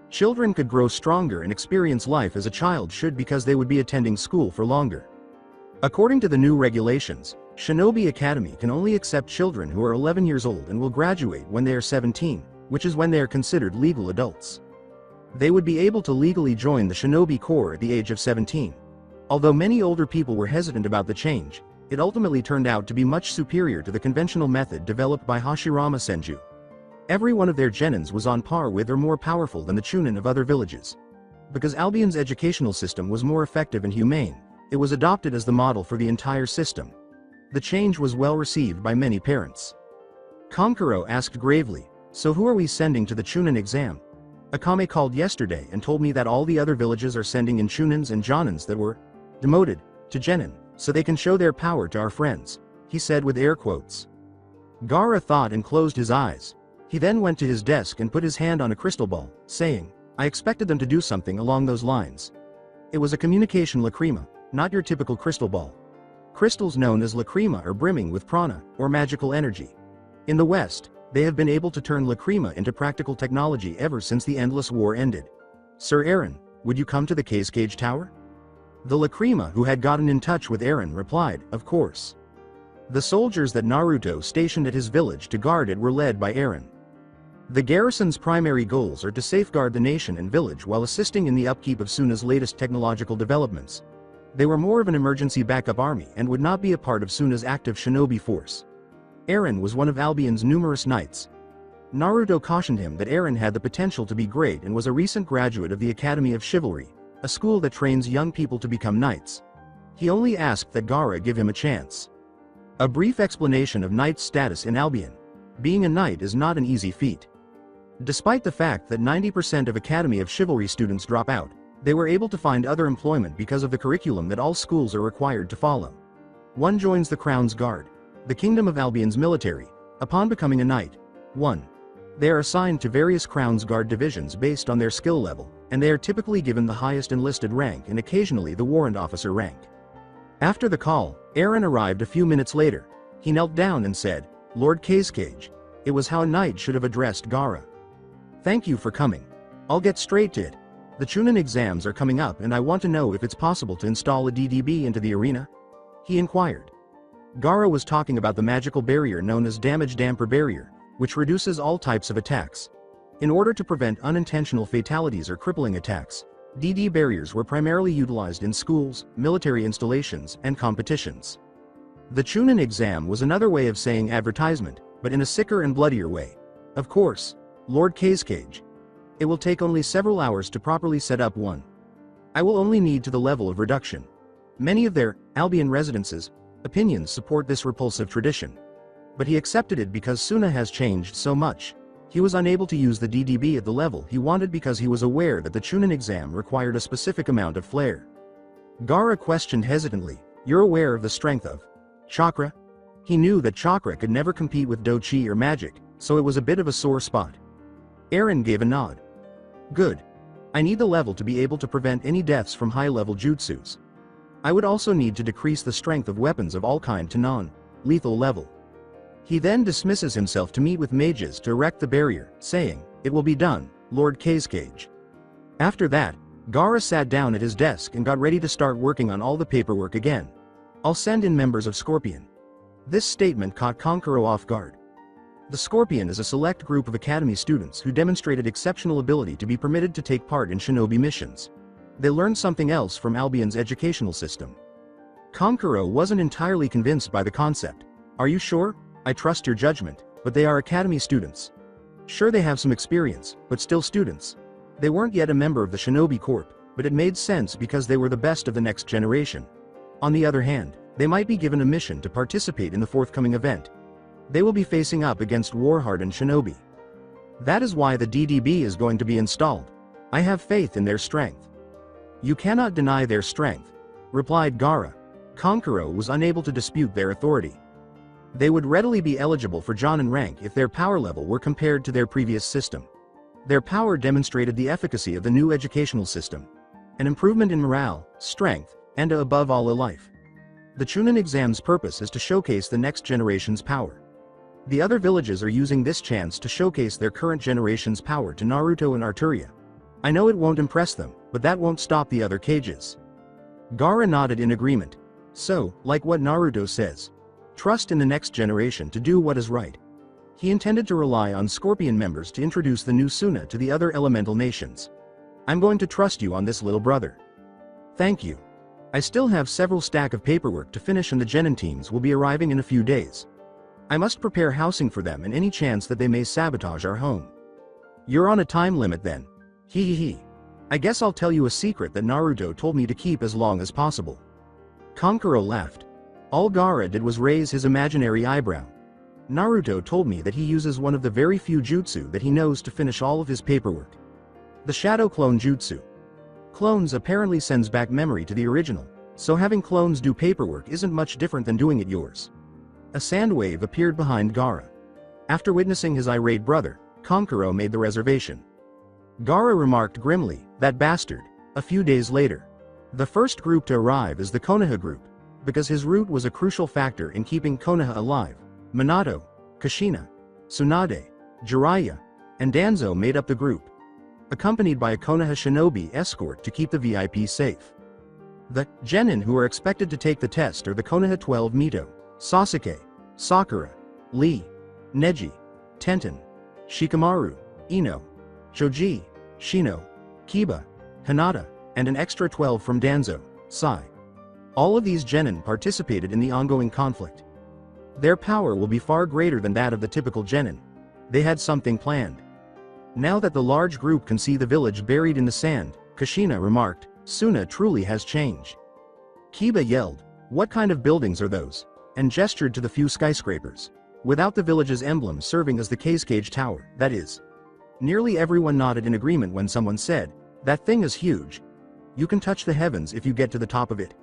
Children could grow stronger and experience life as a child should because they would be attending school for longer. According to the new regulations, Shinobi Academy can only accept children who are 11 years old and will graduate when they are 17, which is when they are considered legal adults. They would be able to legally join the Shinobi Corps at the age of 17. Although many older people were hesitant about the change, it ultimately turned out to be much superior to the conventional method developed by Hashirama Senju. Every one of their genins was on par with or more powerful than the Chunin of other villages. Because Albion's educational system was more effective and humane, it was adopted as the model for the entire system. The change was well received by many parents. Kankuro asked gravely, "So who are we sending to the Chunin exam?" Akame called yesterday and told me that all the other villages are sending in Chunins and Jonins that were demoted to genin, so they can show their power to our friends, he said with air quotes. Gaara thought and closed his eyes. He then went to his desk and put his hand on a crystal ball, saying, "I expected them to do something along those lines." It was a communication lacrima, not your typical crystal ball. Crystals known as lacrima are brimming with prana, or magical energy. In the West, they have been able to turn lacrima into practical technology ever since the endless war ended. Sir Aaron, would you come to the Kingsglaive Tower? The lacrima who had gotten in touch with Aaron replied, of course. The soldiers that Naruto stationed at his village to guard it were led by Aaron. The garrison's primary goals are to safeguard the nation and village while assisting in the upkeep of Suna's latest technological developments. They were more of an emergency backup army and would not be a part of Suna's active shinobi force. Aaron was one of Albion's numerous knights. Naruto cautioned him that Aaron had the potential to be great and was a recent graduate of the Academy of Chivalry, a school that trains young people to become knights. He only asked that Gaara give him a chance. A brief explanation of knight's status in Albion. Being a knight is not an easy feat. Despite the fact that 90% of Academy of Chivalry students drop out, they were able to find other employment because of the curriculum that all schools are required to follow. One joins the Crown's Guard, the Kingdom of Albion's military, upon becoming a knight. 1. They are assigned to various Crown's Guard divisions based on their skill level, and they are typically given the highest enlisted rank and occasionally the warrant officer rank. After the call, Aaron arrived a few minutes later. He knelt down and said, Lord Kingsglaive. It was how a knight should have addressed Gaara. Thank you for coming. I'll get straight to it. The Chunin exams are coming up and I want to know if it's possible to install a DDB into the arena? He inquired. Gaara was talking about the magical barrier known as Damage Damper Barrier, which reduces all types of attacks. In order to prevent unintentional fatalities or crippling attacks, DD barriers were primarily utilized in schools, military installations, and competitions. The Chunin exam was another way of saying advertisement, but in a sicker and bloodier way. Of course, Lord Kingsglaive. It will take only several hours to properly set up one. I will only need to the level of reduction. Many of their Albion residences' opinions support this repulsive tradition. But he accepted it because Suna has changed so much. He was unable to use the DDB at the level he wanted because he was aware that the Chunin exam required a specific amount of flair. Gaara questioned hesitantly, you're aware of the strength of chakra? He knew that chakra could never compete with do-chi or magic, so it was a bit of a sore spot. Aaron gave a nod. Good. I need the level to be able to prevent any deaths from high-level jutsus. I would also need to decrease the strength of weapons of all kind to non-lethal level. He then dismisses himself to meet with mages to erect the barrier, saying, it will be done, Lord Kingsglaive. After that, Gaara sat down at his desk and got ready to start working on all the paperwork again. I'll send in members of Scorpion. This statement caught Konkuro off guard. The Scorpion is a select group of Academy students who demonstrated exceptional ability to be permitted to take part in shinobi missions. They learned something else from Albion's educational system. Konkuro wasn't entirely convinced by the concept. Are you sure? I trust your judgment, but they are Academy students. Sure, they have some experience, but still students. They weren't yet a member of the Shinobi Corps, but it made sense because they were the best of the next generation. On the other hand, they might be given a mission to participate in the forthcoming event. They will be facing up against war-hardened shinobi. That is why the DDB is going to be installed. I have faith in their strength. You cannot deny their strength, replied Gaara. Konkuro was unable to dispute their authority. They would readily be eligible for Jonin rank if their power level were compared to their previous system. Their power demonstrated the efficacy of the new educational system. An improvement in morale, strength, and above all a life. The Chunin exam's purpose is to showcase the next generation's power. The other villages are using this chance to showcase their current generation's power to Naruto and Arturia. I know it won't impress them, but that won't stop the other cages. Gaara nodded in agreement. So, like what Naruto says, trust in the next generation to do what is right. He intended to rely on Scorpion members to introduce the new Suna to the other elemental nations. I'm going to trust you on this, little brother. Thank you. I still have several stack of paperwork to finish and the Genin teams will be arriving in a few days. I must prepare housing for them and any chance that they may sabotage our home. You're on a time limit then. Hee. I guess I'll tell you a secret that Naruto told me to keep as long as possible. Konkuro laughed. All Gaara did was raise his imaginary eyebrow. Naruto told me that he uses one of the very few jutsu that he knows to finish all of his paperwork. The Shadow Clone Jutsu. Clones apparently sends back memory to the original, so having clones do paperwork isn't much different than doing it yours. A sand wave appeared behind Gaara. After witnessing his irate brother, Konkuro made the reservation. Gaara remarked grimly, that bastard. A few days later. The first group to arrive is the Konoha group, because his route was a crucial factor in keeping Konoha alive. Minato, Kushina, Tsunade, Jiraiya, and Danzo made up the group, accompanied by a Konoha shinobi escort to keep the VIP safe. The genin who are expected to take the test are the Konoha 12 Mito, Sasuke, Sakura, Lee, Neji, Tenten, Shikamaru, Ino, Choji, Shino, Kiba, Hinata, and an extra 12 from Danzo, Sai. All of these genin participated in the ongoing conflict. Their power will be far greater than that of the typical genin. They had something planned. Now that the large group can see the village buried in the sand, Kushina remarked, Suna truly has changed. Kiba yelled, what kind of buildings are those? And gestured to the few skyscrapers, without the village's emblem serving as the Cage Tower, that is. Nearly everyone nodded in agreement when someone said, that thing is huge. You can touch the heavens if you get to the top of it.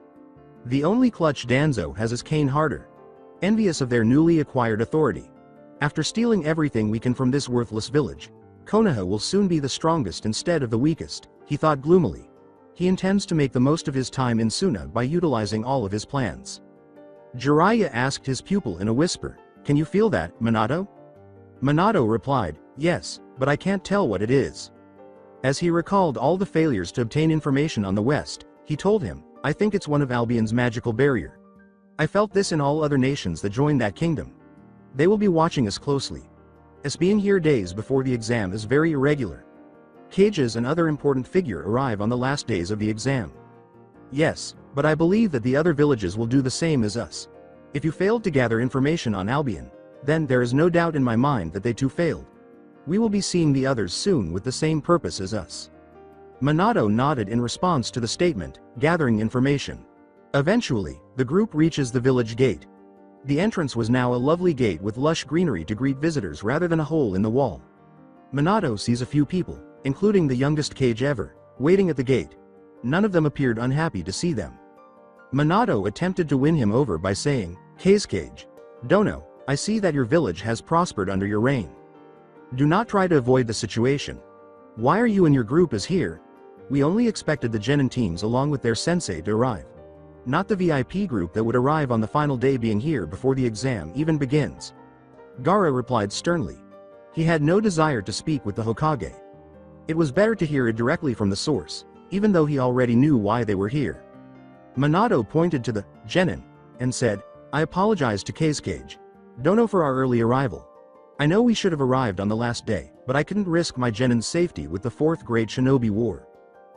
The only clutch Danzo has is Kane Harder, envious of their newly acquired authority. After stealing everything we can from this worthless village, Konoha will soon be the strongest instead of the weakest, he thought gloomily. He intends to make the most of his time in Suna by utilizing all of his plans. Jiraiya asked his pupil in a whisper, can you feel that, Minato? Minato replied, yes, but I can't tell what it is. As he recalled all the failures to obtain information on the West, he told him, I think it's one of Albion's magical barrier. I felt this in all other nations that joined that kingdom. They will be watching us closely. As being here days before the exam is very irregular. Cages and other important figure arrive on the last days of the exam. Yes, but I believe that the other villages will do the same as us. If you failed to gather information on Albion, then there is no doubt in my mind that they too failed. We will be seeing the others soon with the same purpose as us. Minato nodded in response to the statement, gathering information. Eventually, the group reaches the village gate. The entrance was now a lovely gate with lush greenery to greet visitors rather than a hole in the wall. Minato sees a few people, including the youngest Cage ever, waiting at the gate. None of them appeared unhappy to see them. Minato attempted to win him over by saying, Cage, Dono, I see that your village has prospered under your reign. Do not try to avoid the situation. Why are you and your group is here? We only expected the genin teams along with their sensei to arrive. Not the VIP group that would arrive on the final day being here before the exam even begins. Gaara replied sternly. He had no desire to speak with the Hokage. It was better to hear it directly from the source, even though he already knew why they were here. Minato pointed to the genin and said, I apologize to Cage, Dono for our early arrival. I know we should have arrived on the last day, but I couldn't risk my genin's safety with the Fourth Great Shinobi War.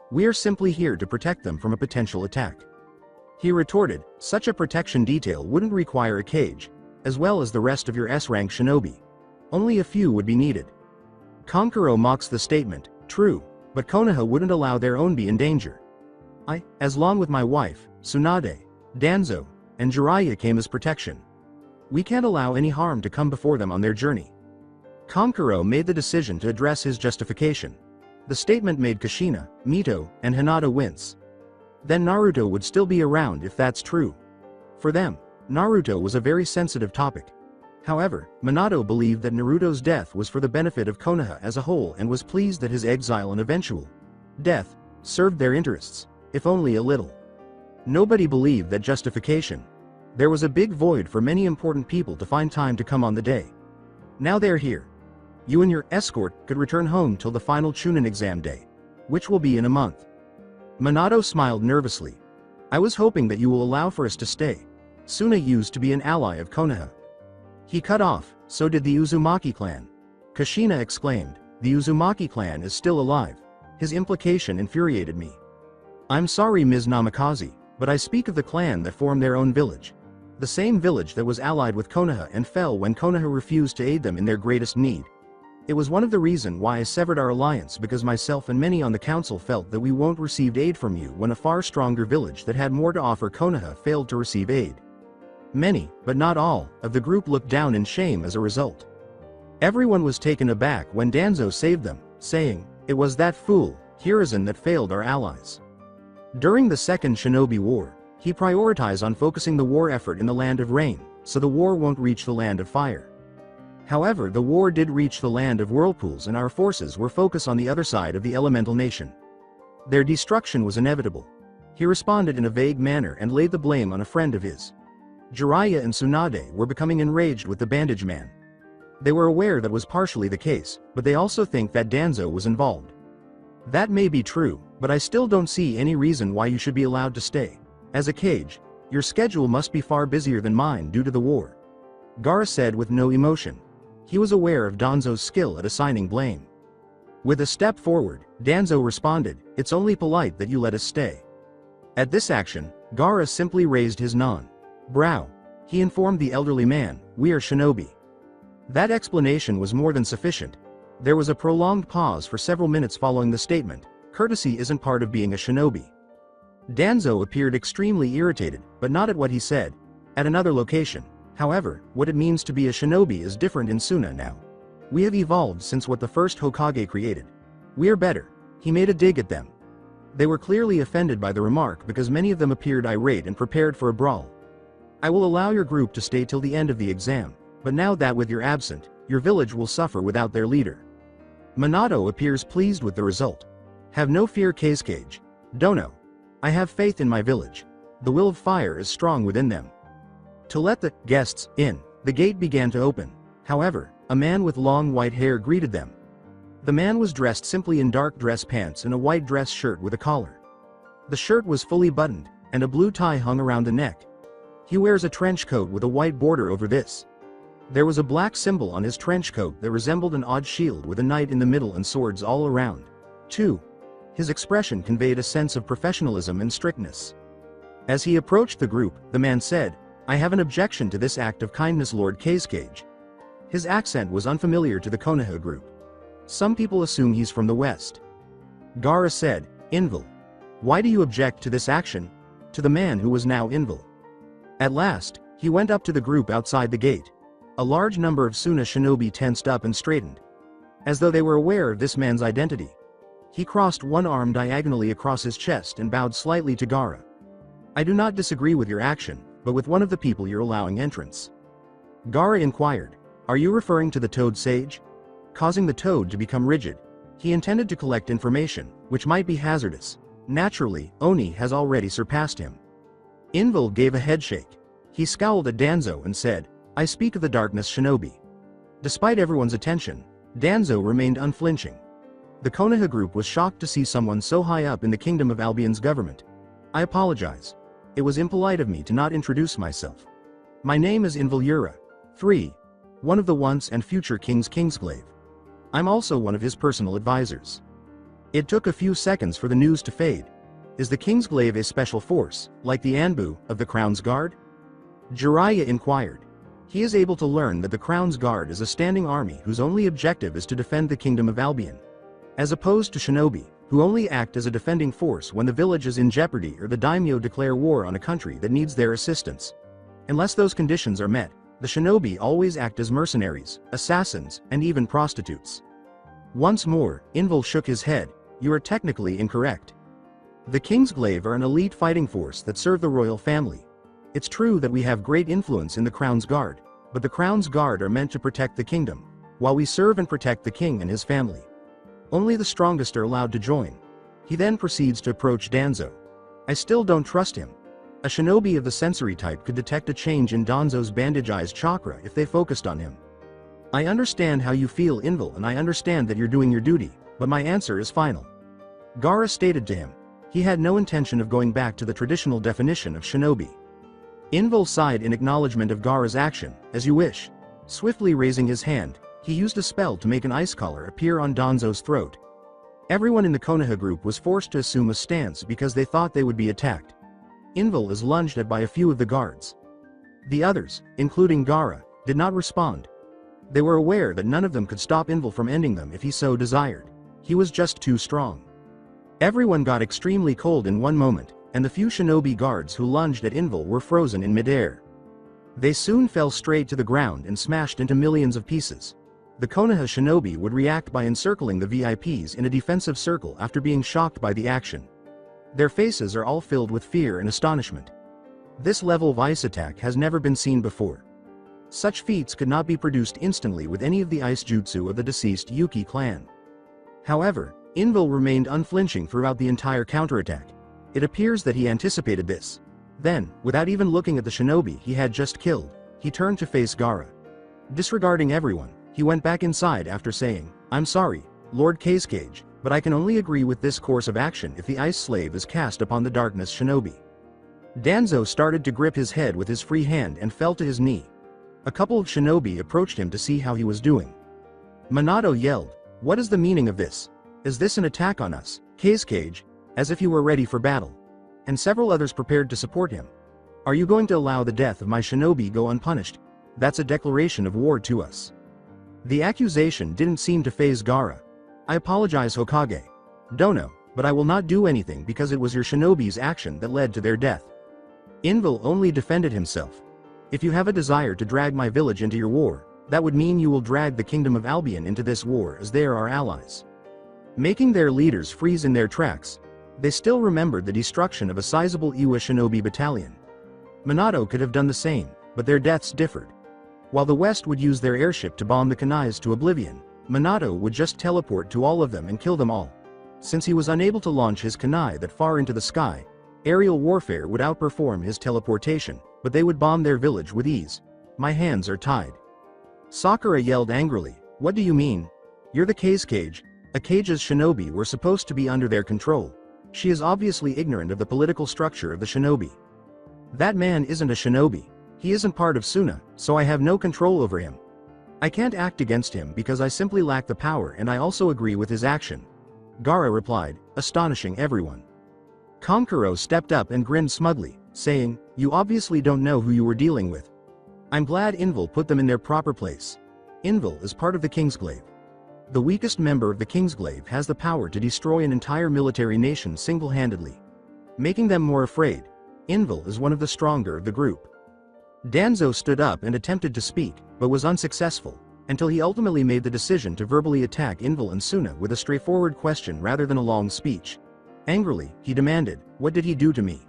We are simply here to protect them from a potential attack. He retorted, such a protection detail wouldn't require a cage, as well as the rest of your S-rank shinobi. Only a few would be needed. Kankuro mocks the statement, true, but Konoha wouldn't allow their own be in danger. I, as long with my wife, Tsunade, Danzo, and Jiraiya came as protection. We can't allow any harm to come before them on their journey. Kankuro made the decision to address his justification. The statement made Kushina, Mito, and Hinata wince. Then Naruto would still be around if that's true. For them, Naruto was a very sensitive topic. However, Minato believed that Naruto's death was for the benefit of Konoha as a whole and was pleased that his exile and eventual death served their interests, if only a little. Nobody believed that justification. There was a big void for many important people to find time to come on the day. Now they're here. You and your escort could return home till the final Chunin Exam day, which will be in a month. Minato smiled nervously. I was hoping that you will allow for us to stay. Suna used to be an ally of Konoha. He cut off, so did the Uzumaki clan. Kushina exclaimed, the Uzumaki clan is still alive. His implication infuriated me. I'm sorry Ms. Namikaze, but I speak of the clan that formed their own village. The same village that was allied with Konoha and fell when Konoha refused to aid them in their greatest need. It was one of the reasons why I severed our alliance because myself and many on the council felt that we won't receive aid from you when a far stronger village that had more to offer Konoha failed to receive aid. Many, but not all, of the group looked down in shame as a result. Everyone was taken aback when Danzo saved them, saying, it was that fool, Hiruzen that failed our allies. During the Second Shinobi War, he prioritized on focusing the war effort in the Land of Rain, so the war won't reach the Land of Fire. However, the war did reach the Land of Whirlpools and our forces were focused on the other side of the elemental nation. Their destruction was inevitable. He responded in a vague manner and laid the blame on a friend of his. Jiraiya and Tsunade were becoming enraged with the Bandage Man. They were aware that was partially the case, but they also think that Danzo was involved. That may be true, but I still don't see any reason why you should be allowed to stay. As a Kage, your schedule must be far busier than mine due to the war. Gaara said with no emotion. He was aware of Danzo's skill at assigning blame. With a step forward, Danzo responded, "It's only polite that you let us stay." At this action, Gaara simply raised his non-brow. He informed the elderly man, "We are shinobi." That explanation was more than sufficient. There was a prolonged pause for several minutes following the statement, "Courtesy isn't part of being a shinobi." Danzo appeared extremely irritated, but not at what he said. At another location, however, what it means to be a shinobi is different in Suna now. We have evolved since what the first Hokage created. We are better. He made a dig at them. They were clearly offended by the remark because many of them appeared irate and prepared for a brawl. I will allow your group to stay till the end of the exam, but now that with your absent, your village will suffer without their leader. Minato appears pleased with the result. Have no fear, Kage. Dono. I have faith in my village. The will of fire is strong within them. To let the guests in, the gate began to open. However, a man with long white hair greeted them. The man was dressed simply in dark dress pants and a white dress shirt with a collar. The shirt was fully buttoned, and a blue tie hung around the neck. He wears a trench coat with a white border over this. There was a black symbol on his trench coat that resembled an odd shield with a knight in the middle and swords all around. 2. His expression conveyed a sense of professionalism and strictness. As he approached the group, the man said, "I have an objection to this act of kindness, Lord Kage." His accent was unfamiliar to the Konoha group. Some people assume he's from the west. Gaara said, "Invil. Why do you object to this action?" to the man who was now Invil. At last, he went up to the group outside the gate. A large number of Suna shinobi tensed up and straightened, as though they were aware of this man's identity. He crossed one arm diagonally across his chest and bowed slightly to Gaara. "I do not disagree with your action, but with one of the people you're allowing entrance." Gaara inquired, "Are you referring to the Toad Sage?" Causing the toad to become rigid. He intended to collect information, which might be hazardous. Naturally, Oni has already surpassed him. Invil gave a headshake. He scowled at Danzo and said, "I speak of the Darkness Shinobi." Despite everyone's attention, Danzo remained unflinching. The Konoha group was shocked to see someone so high up in the Kingdom of Albion's government. "I apologize. It was impolite of me to not introduce myself. My name is Invil Yura. 3. One of the once and future King's Kingsglaive. I'm also one of his personal advisors." It took a few seconds for the news to fade. Is the Kingsglaive a special force, like the Anbu, of the Crown's Guard? Jiraiya inquired. He is able to learn that the Crown's Guard is a standing army whose only objective is to defend the Kingdom of Albion. As opposed to shinobi, who only act as a defending force when the village is in jeopardy or the daimyo declare war on a country that needs their assistance. Unless those conditions are met, the shinobi always act as mercenaries, assassins, and even prostitutes. Once more, Invil shook his head. "You are technically incorrect. The Kingsglaive are an elite fighting force that serve the royal family. It's true that we have great influence in the Crown's Guard, but the Crown's Guard are meant to protect the kingdom, while we serve and protect the king and his family. Only the strongest are allowed to join." He then proceeds to approach Danzo. "I still don't trust him. A shinobi of the sensory type could detect a change in Danzo's bandage-eyes chakra if they focused on him. I understand how you feel, Invil, and I understand that you're doing your duty, but my answer is final." Gaara stated to him. He had no intention of going back to the traditional definition of shinobi. Invil sighed in acknowledgement of Gaara's action. "As you wish." Swiftly raising his hand, he used a spell to make an ice collar appear on Danzo's throat. Everyone in the Konoha group was forced to assume a stance because they thought they would be attacked. Invil is lunged at by a few of the guards. The others, including Gaara, did not respond. They were aware that none of them could stop Invil from ending them if he so desired. He was just too strong. Everyone got extremely cold in one moment, and the few shinobi guards who lunged at Invil were frozen in midair. They soon fell straight to the ground and smashed into millions of pieces. The Konoha shinobi would react by encircling the VIPs in a defensive circle after being shocked by the action. Their faces are all filled with fear and astonishment. This level of ice attack has never been seen before. Such feats could not be produced instantly with any of the ice jutsu of the deceased Yuki clan. However, Invil remained unflinching throughout the entire counterattack. It appears that he anticipated this. Then, without even looking at the shinobi he had just killed, he turned to face Gaara. Disregarding everyone, He went back inside after saying, "I'm sorry, Lord Kingsglaive, but I can only agree with this course of action if the ice slave is cast upon the darkness shinobi." Danzo started to grip his head with his free hand and fell to his knee. A couple of shinobi approached him to see how he was doing. Minato yelled, "What is the meaning of this? Is this an attack on us, Kingsglaive?" as if he were ready for battle. And several others prepared to support him. "Are you going to allow the death of my shinobi go unpunished? That's a declaration of war to us." The accusation didn't seem to faze Gaara. "I apologize, Hokage. Dono, but I will not do anything because it was your shinobi's action that led to their death." Invil only defended himself. "If you have a desire to drag my village into your war, that would mean you will drag the kingdom of Albion into this war as they are our allies." Making their leaders freeze in their tracks, they still remembered the destruction of a sizable Iwa shinobi battalion. Minato could have done the same, but their deaths differed. While the West would use their airship to bomb the Kanais to oblivion, Minato would just teleport to all of them and kill them all. Since he was unable to launch his Kanai that far into the sky, aerial warfare would outperform his teleportation, but they would bomb their village with ease. "My hands are tied." Sakura yelled angrily, "What do you mean? You're the Kingsglaive. Akage's shinobi were supposed to be under their control. She is obviously ignorant of the political structure of the shinobi." "That man isn't a shinobi. He isn't part of Suna, so I have no control over him. I can't act against him because I simply lack the power and I also agree with his action," Gaara replied, astonishing everyone. Kankuro stepped up and grinned smugly, saying, "You obviously don't know who you were dealing with. I'm glad Invil put them in their proper place. Invil is part of the Kingsglaive. The weakest member of the Kingsglaive has the power to destroy an entire military nation single-handedly, making them more afraid. Invil is one of the stronger of the group." Danzo stood up and attempted to speak, but was unsuccessful, until he ultimately made the decision to verbally attack Invil and Suna with a straightforward question rather than a long speech. Angrily, he demanded, "What did he do to me?"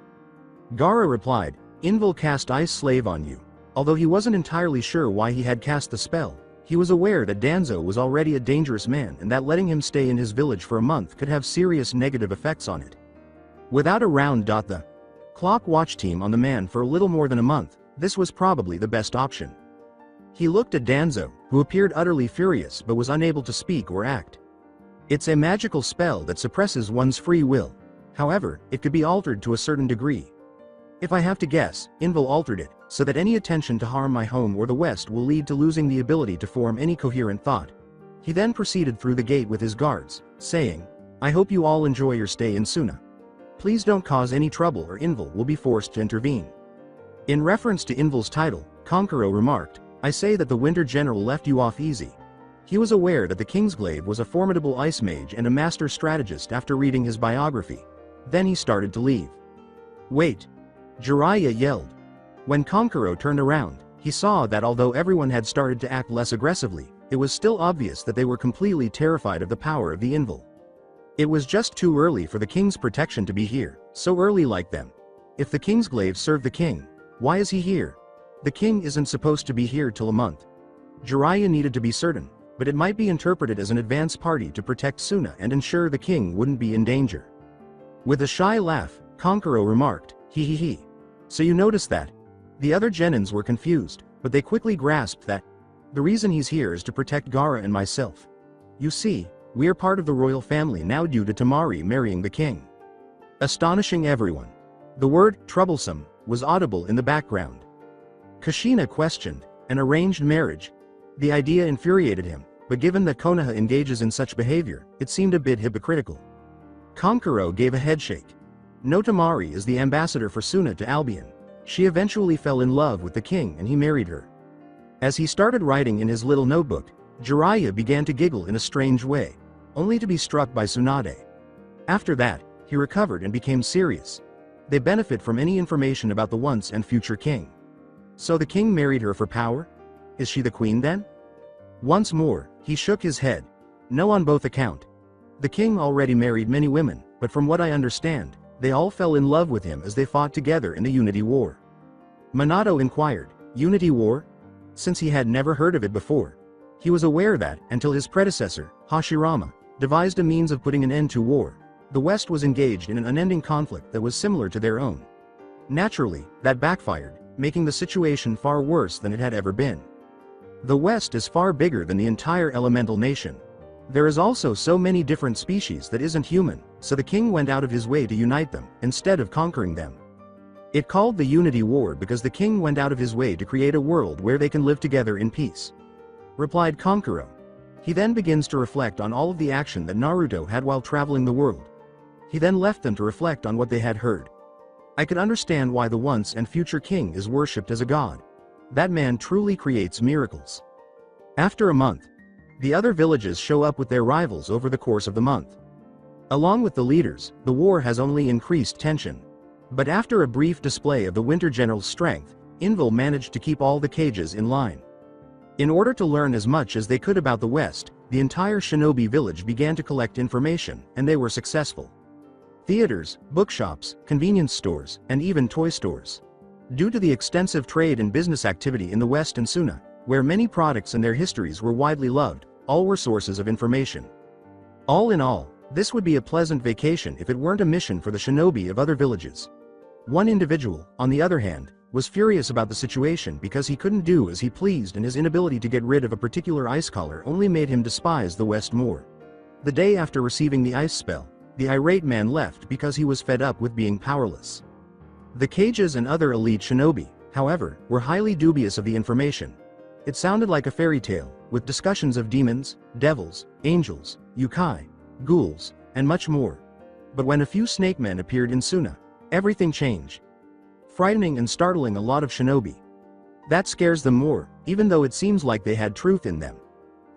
Gaara replied, "Invil cast Ice Slave on you." Although he wasn't entirely sure why he had cast the spell, he was aware that Danzo was already a dangerous man and that letting him stay in his village for a month could have serious negative effects on it. Without a round. The clock watch team on the man for a little more than a month, this was probably the best option. He looked at Danzo, who appeared utterly furious but was unable to speak or act. "It's a magical spell that suppresses one's free will. However, it could be altered to a certain degree. If I have to guess, Invil altered it, so that any attention to harm my home or the West will lead to losing the ability to form any coherent thought." He then proceeded through the gate with his guards, saying, "I hope you all enjoy your stay in Suna. Please don't cause any trouble or Invil will be forced to intervene." In reference to Invil's title, Kankuro remarked, "I say that the Winter General left you off easy." He was aware that the Kingsglaive was a formidable ice mage and a master strategist after reading his biography. Then he started to leave. "Wait!" Jiraiya yelled. When Kankuro turned around, he saw that although everyone had started to act less aggressively, it was still obvious that they were completely terrified of the power of the Invil. It was just too early for the king's protection to be here, so early like them. If the Kingsglaive served the king, why is he here? The king isn't supposed to be here till a month. Jiraiya needed to be certain, but it might be interpreted as an advance party to protect Suna and ensure the king wouldn't be in danger. With a shy laugh, Kankuro remarked, "He. So you noticed that?" The other genins were confused, but they quickly grasped that. "The reason he's here is to protect Gaara and myself. You see, we are part of the royal family now due to Tamari marrying the king." Astonishing everyone. The word, "troublesome," was audible in the background. Kushina questioned, "An arranged marriage?" The idea infuriated him, but given that Konoha engages in such behavior, it seemed a bit hypocritical. Kankuro gave a headshake. No, Tamari is the ambassador for Suna to Albion. She eventually fell in love with the king and he married her. As he started writing in his little notebook, Jiraiya began to giggle in a strange way, only to be struck by Tsunade. After that, he recovered and became serious. They benefit from any information about the once and future king. So the king married her for power? Is she the queen then? Once more, he shook his head. No, on both account. The king already married many women, but from what I understand, they all fell in love with him as they fought together in the Unity War. Minato inquired, "Unity War?" Since he had never heard of it before. He was aware that, until his predecessor, Hashirama, devised a means of putting an end to war, the West was engaged in an unending conflict that was similar to their own. Naturally, that backfired, making the situation far worse than it had ever been. The West is far bigger than the entire elemental nation. There is also so many different species that isn't human, so the king went out of his way to unite them, instead of conquering them. It called the Unity War because the king went out of his way to create a world where they can live together in peace. Replied Kankuro. He then begins to reflect on all of the action that Naruto had while traveling the world. He then left them to reflect on what they had heard. I could understand why the once and future king is worshipped as a god. That man truly creates miracles. After a month, the other villages show up with their rivals over the course of the month. Along with the leaders, the war has only increased tension. But after a brief display of the Winter General's strength, Invil managed to keep all the cages in line. In order to learn as much as they could about the West, the entire shinobi village began to collect information, and they were successful. Theaters, bookshops, convenience stores, and even toy stores. Due to the extensive trade and business activity in the West and Suna, where many products and their histories were widely loved, all were sources of information. All in all, this would be a pleasant vacation if it weren't a mission for the shinobi of other villages. One individual, on the other hand, was furious about the situation because he couldn't do as he pleased, and his inability to get rid of a particular ice collar only made him despise the West more. The day after receiving the ice spell, the irate man left because he was fed up with being powerless. The cages and other elite shinobi, however, were highly dubious of the information. It sounded like a fairy tale, with discussions of demons, devils, angels, yokai, ghouls, and much more. But when a few snake men appeared in Suna, everything changed. Frightening and startling a lot of shinobi. That scares them more, even though it seems like they had truth in them.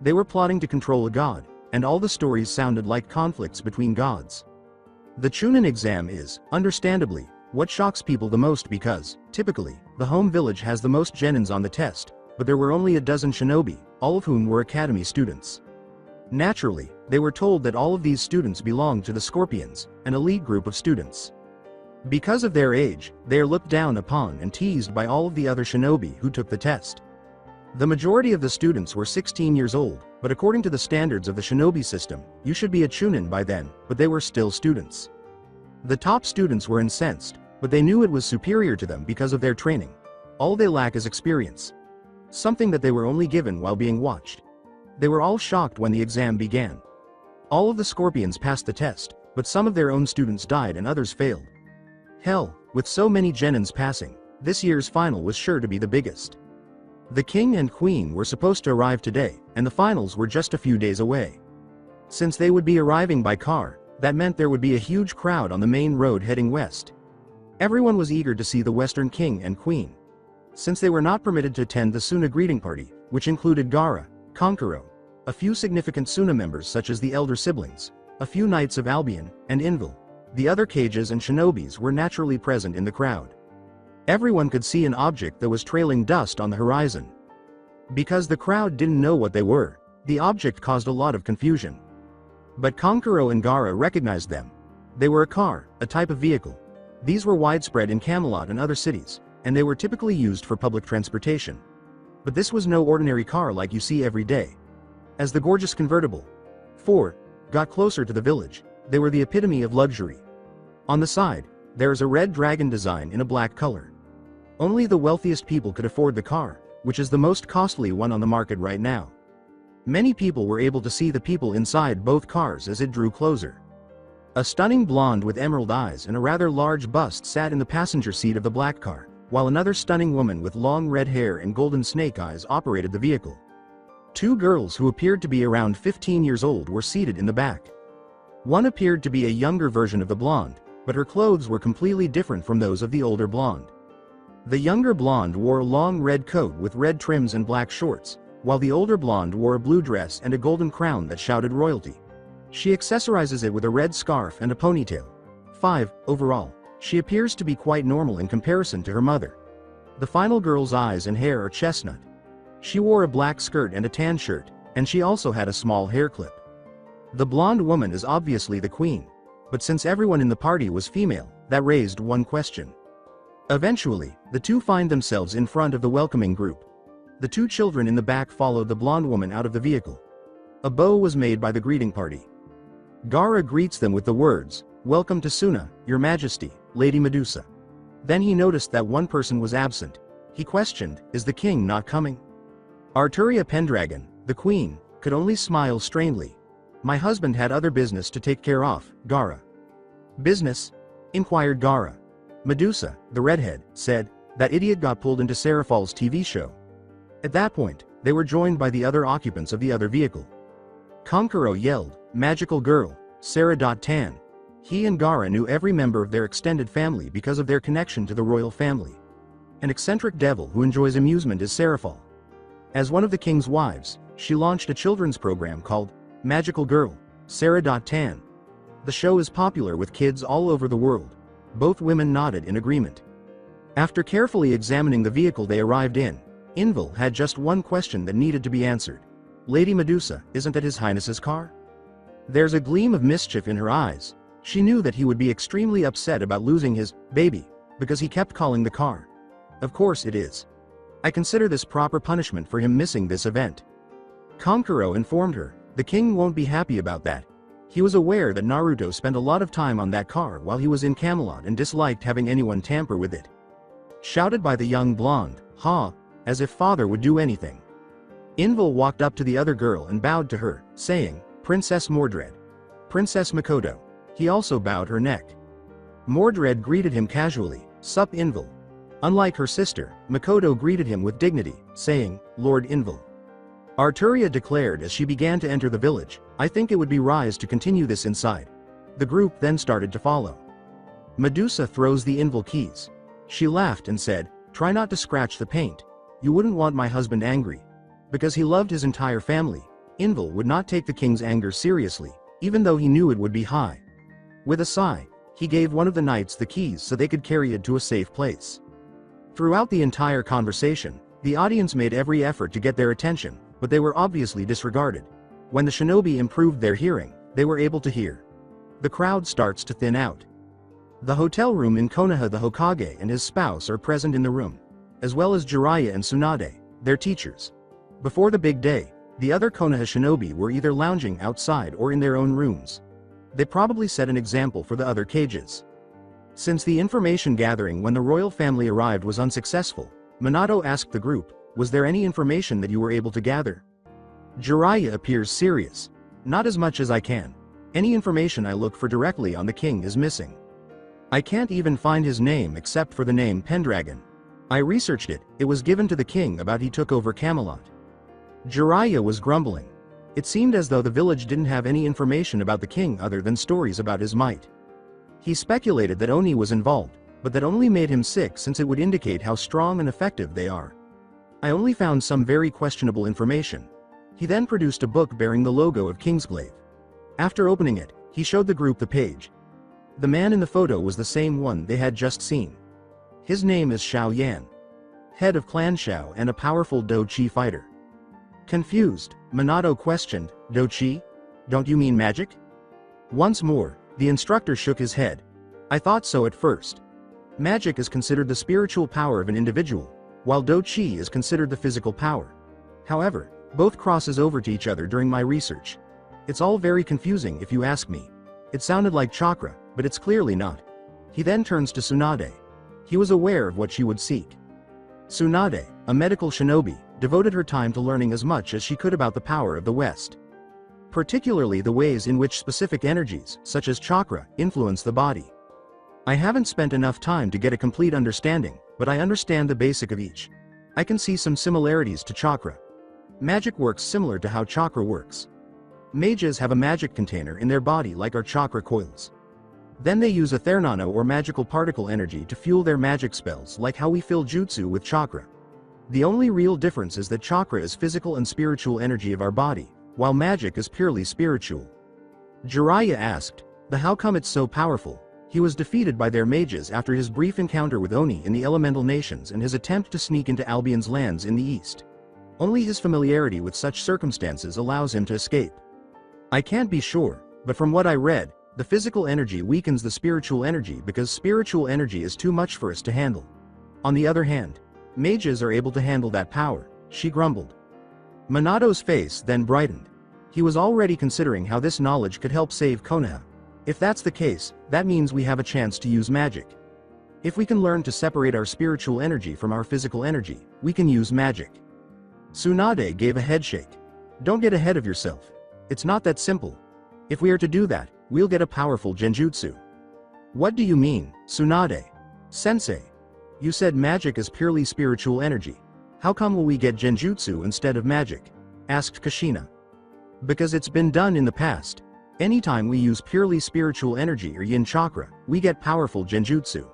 They were plotting to control a god, and all the stories sounded like conflicts between gods. The Chunin Exam is, understandably, what shocks people the most because, typically, the home village has the most genins on the test, but there were only a dozen shinobi, all of whom were academy students. Naturally, they were told that all of these students belonged to the Scorpions, an elite group of students. Because of their age, they are looked down upon and teased by all of the other shinobi who took the test. The majority of the students were 16 years old, but according to the standards of the shinobi system, you should be a Chunin by then, but they were still students. The top students were incensed, but they knew it was superior to them because of their training. All they lack is experience. Something that they were only given while being watched. They were all shocked when the exam began. All of the Scorpions passed the test, but some of their own students died and others failed. Hell, with so many genins passing, this year's final was sure to be the biggest. The king and queen were supposed to arrive today, and the finals were just a few days away. Since they would be arriving by car, that meant there would be a huge crowd on the main road heading west. Everyone was eager to see the Western king and queen. Since they were not permitted to attend the Suna greeting party, which included Gaara, Kankuro, a few significant Suna members such as the elder siblings, a few knights of Albion, and Invil, the other cages and shinobis were naturally present in the crowd. Everyone could see an object that was trailing dust on the horizon. Because the crowd didn't know what they were, the object caused a lot of confusion. But Kankuro and Gaara recognized them. They were a car, a type of vehicle. These were widespread in Camelot and other cities, and they were typically used for public transportation. But this was no ordinary car like you see every day. As the gorgeous convertible 4 got closer to the village, they were the epitome of luxury. On the side, there is a red dragon design in a black color. Only the wealthiest people could afford the car, which is the most costly one on the market right now. Many people were able to see the people inside both cars as it drew closer. A stunning blonde with emerald eyes and a rather large bust sat in the passenger seat of the black car, while another stunning woman with long red hair and golden snake eyes operated the vehicle. Two girls who appeared to be around 15 years old were seated in the back. One appeared to be a younger version of the blonde, but her clothes were completely different from those of the older blonde. The younger blonde wore a long red coat with red trims and black shorts, while the older blonde wore a blue dress and a golden crown that shouted royalty. She accessorizes it with a red scarf and a ponytail. 5. Overall, she appears to be quite normal in comparison to her mother. The final girl's eyes and hair are chestnut. She wore a black skirt and a tan shirt, and she also had a small hair clip. The blonde woman is obviously the queen, but since everyone in the party was female, that raised one question. Eventually, the two find themselves in front of the welcoming group. The two children in the back followed the blonde woman out of the vehicle. A bow was made by the greeting party. Gaara greets them with the words, "Welcome to Suna, Your Majesty, Lady Medusa." Then he noticed that one person was absent. He questioned, "Is the king not coming?" Arturia Pendragon, the queen, could only smile strangely. My husband had other business to take care of, Gara. Business? Inquired Gara. Medusa, the redhead, said, that idiot got pulled into Seraphal's TV show. At that point, they were joined by the other occupants of the other vehicle. Konkuro yelled, magical girl, Sarah.Tan. He and Gara knew every member of their extended family because of their connection to the royal family. An eccentric devil who enjoys amusement is Seraphal. As one of the king's wives, she launched a children's program called Magical Girl, Sarah.Tan. The show is popular with kids all over the world. Both women nodded in agreement. After carefully examining the vehicle they arrived in, Invil had just one question that needed to be answered. Lady Medusa, isn't that His Highness's car? There's a gleam of mischief in her eyes. She knew that he would be extremely upset about losing his baby, because he kept calling the car. Of course it is. I consider this proper punishment for him missing this event. Konkuro informed her, the king won't be happy about that. He was aware that Naruto spent a lot of time on that car while he was in Camelot and disliked having anyone tamper with it. Shouted by the young blonde, ha, as if father would do anything. Invil walked up to the other girl and bowed to her, saying, Princess Mordred. Princess Makoto. He also bowed her neck. Mordred greeted him casually, sup Invil. Unlike her sister, Makoto greeted him with dignity, saying, Lord Invil. Arturia declared as she began to enter the village, I think it would be wise to continue this inside. The group then started to follow. Medusa throws the Invil keys. She laughed and said, try not to scratch the paint. You wouldn't want my husband angry. Because he loved his entire family, Invil would not take the king's anger seriously, even though he knew it would be high. With a sigh, he gave one of the knights the keys so they could carry it to a safe place. Throughout the entire conversation, the audience made every effort to get their attention, but they were obviously disregarded. When the shinobi improved their hearing, they were able to hear. The crowd starts to thin out. The hotel room in Konoha, the Hokage and his spouse are present in the room, as well as Jiraiya and Tsunade, their teachers. Before the big day, the other Konoha shinobi were either lounging outside or in their own rooms. They probably set an example for the other cages. Since the information gathering when the royal family arrived was unsuccessful, Minato asked the group, was there any information that you were able to gather? Jiraiya appears serious. Not as much as I can. Any information I look for directly on the king is missing. I can't even find his name except for the name Pendragon. I researched it, it was given to the king about he took over Camelot. Jiraiya was grumbling. It seemed as though the village didn't have any information about the king other than stories about his might. He speculated that Oni was involved, but that only made him sick since it would indicate how strong and effective they are. I only found some very questionable information. He then produced a book bearing the logo of Kingsglaive. After opening it, he showed the group the page. The man in the photo was the same one they had just seen. His name is Xiao Yan, head of Clan Xiao and a powerful Do-Chi fighter. Confused, Minato questioned, Do-Chi? Don't you mean magic? Once more, the instructor shook his head. I thought so at first. Magic is considered the spiritual power of an individual, while Do-Chi is considered the physical power. However, both crosses over to each other during my research. It's all very confusing if you ask me. It sounded like chakra, but it's clearly not. He then turns to Tsunade. He was aware of what she would seek. Tsunade, a medical shinobi, devoted her time to learning as much as she could about the power of the West. Particularly the ways in which specific energies, such as chakra, influence the body. I haven't spent enough time to get a complete understanding, but I understand the basic of each. I can see some similarities to chakra. Magic works similar to how chakra works. Mages have a magic container in their body like our chakra coils. Then they use a thernano or magical particle energy to fuel their magic spells like how we fill jutsu with chakra. The only real difference is that chakra is physical and spiritual energy of our body, while magic is purely spiritual. Jiraiya asked, how come it's so powerful? He was defeated by their mages after his brief encounter with Oni in the elemental nations and his attempt to sneak into Albion's lands in the east. Only his familiarity with such circumstances allows him to escape. I can't be sure, but from what I read, the physical energy weakens the spiritual energy because spiritual energy is too much for us to handle. On the other hand, mages are able to handle that power, she grumbled. Minato's face then brightened. He was already considering how this knowledge could help save Konoha. If that's the case, that means we have a chance to use magic. If we can learn to separate our spiritual energy from our physical energy, we can use magic. Tsunade gave a headshake. Don't get ahead of yourself. It's not that simple. If we are to do that, we'll get a powerful genjutsu. What do you mean, Tsunade? Sensei. You said magic is purely spiritual energy. How come will we get genjutsu instead of magic? Asked Kushina. Because it's been done in the past. Anytime we use purely spiritual energy or yin chakra, we get powerful genjutsu.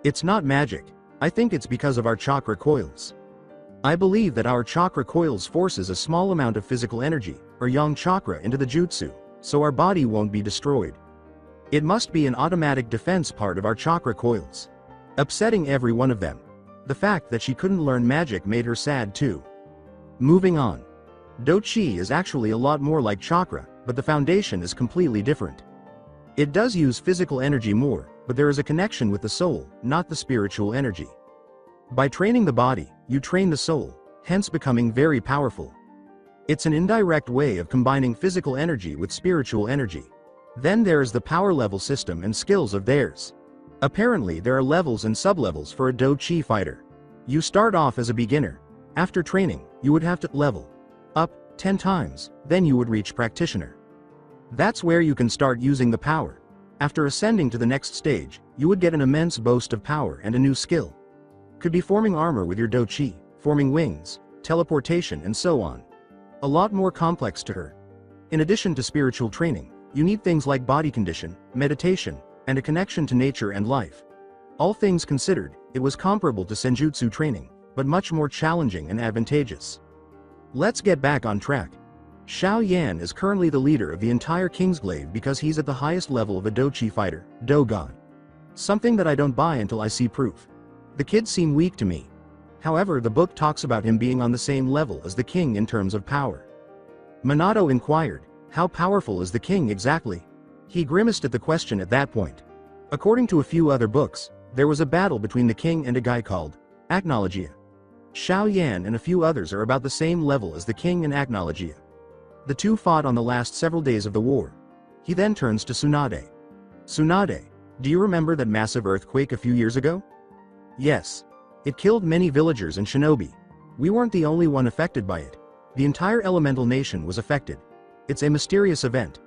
It's not magic. I think it's because of our chakra coils. I believe that our chakra coils forces a small amount of physical energy, or yang chakra, into the jutsu, so our body won't be destroyed. It must be an automatic defense part of our chakra coils. Upsetting every one of them. The fact that she couldn't learn magic made her sad too. Moving on. Do-chi is actually a lot more like chakra, but the foundation is completely different. It does use physical energy more, but there is a connection with the soul, not the spiritual energy. By training the body, you train the soul, hence becoming very powerful. It's an indirect way of combining physical energy with spiritual energy. Then there is the power level system and skills of theirs. Apparently there are levels and sub-levels for a Do-chi fighter. You start off as a beginner. After training, you would have to level up 10 times, then you would reach practitioner. That's where you can start using the power. After ascending to the next stage, you would get an immense boast of power and a new skill. Could be forming armor with your Do-chi, forming wings, teleportation and so on. A lot more complex to her. In addition to spiritual training, you need things like body condition, meditation, and a connection to nature and life. All things considered, it was comparable to senjutsu training, but much more challenging and advantageous. Let's get back on track. Xiao Yan is currently the leader of the entire Kingsglaive because he's at the highest level of a Do-chi fighter, Do-god. Something that I don't buy until I see proof. The kids seem weak to me. However, the book talks about him being on the same level as the king in terms of power. Minato inquired, how powerful is the king exactly? He grimaced at the question at that point. According to a few other books, there was a battle between the king and a guy called Annalia. Xiao Yan and a few others are about the same level as the king and Annalia. The two fought on the last several days of the war. He then turns to Tsunade. Tsunade, do you remember that massive earthquake a few years ago? Yes. It killed many villagers and shinobi. We weren't the only one affected by it. The entire elemental nation was affected. It's a mysterious event.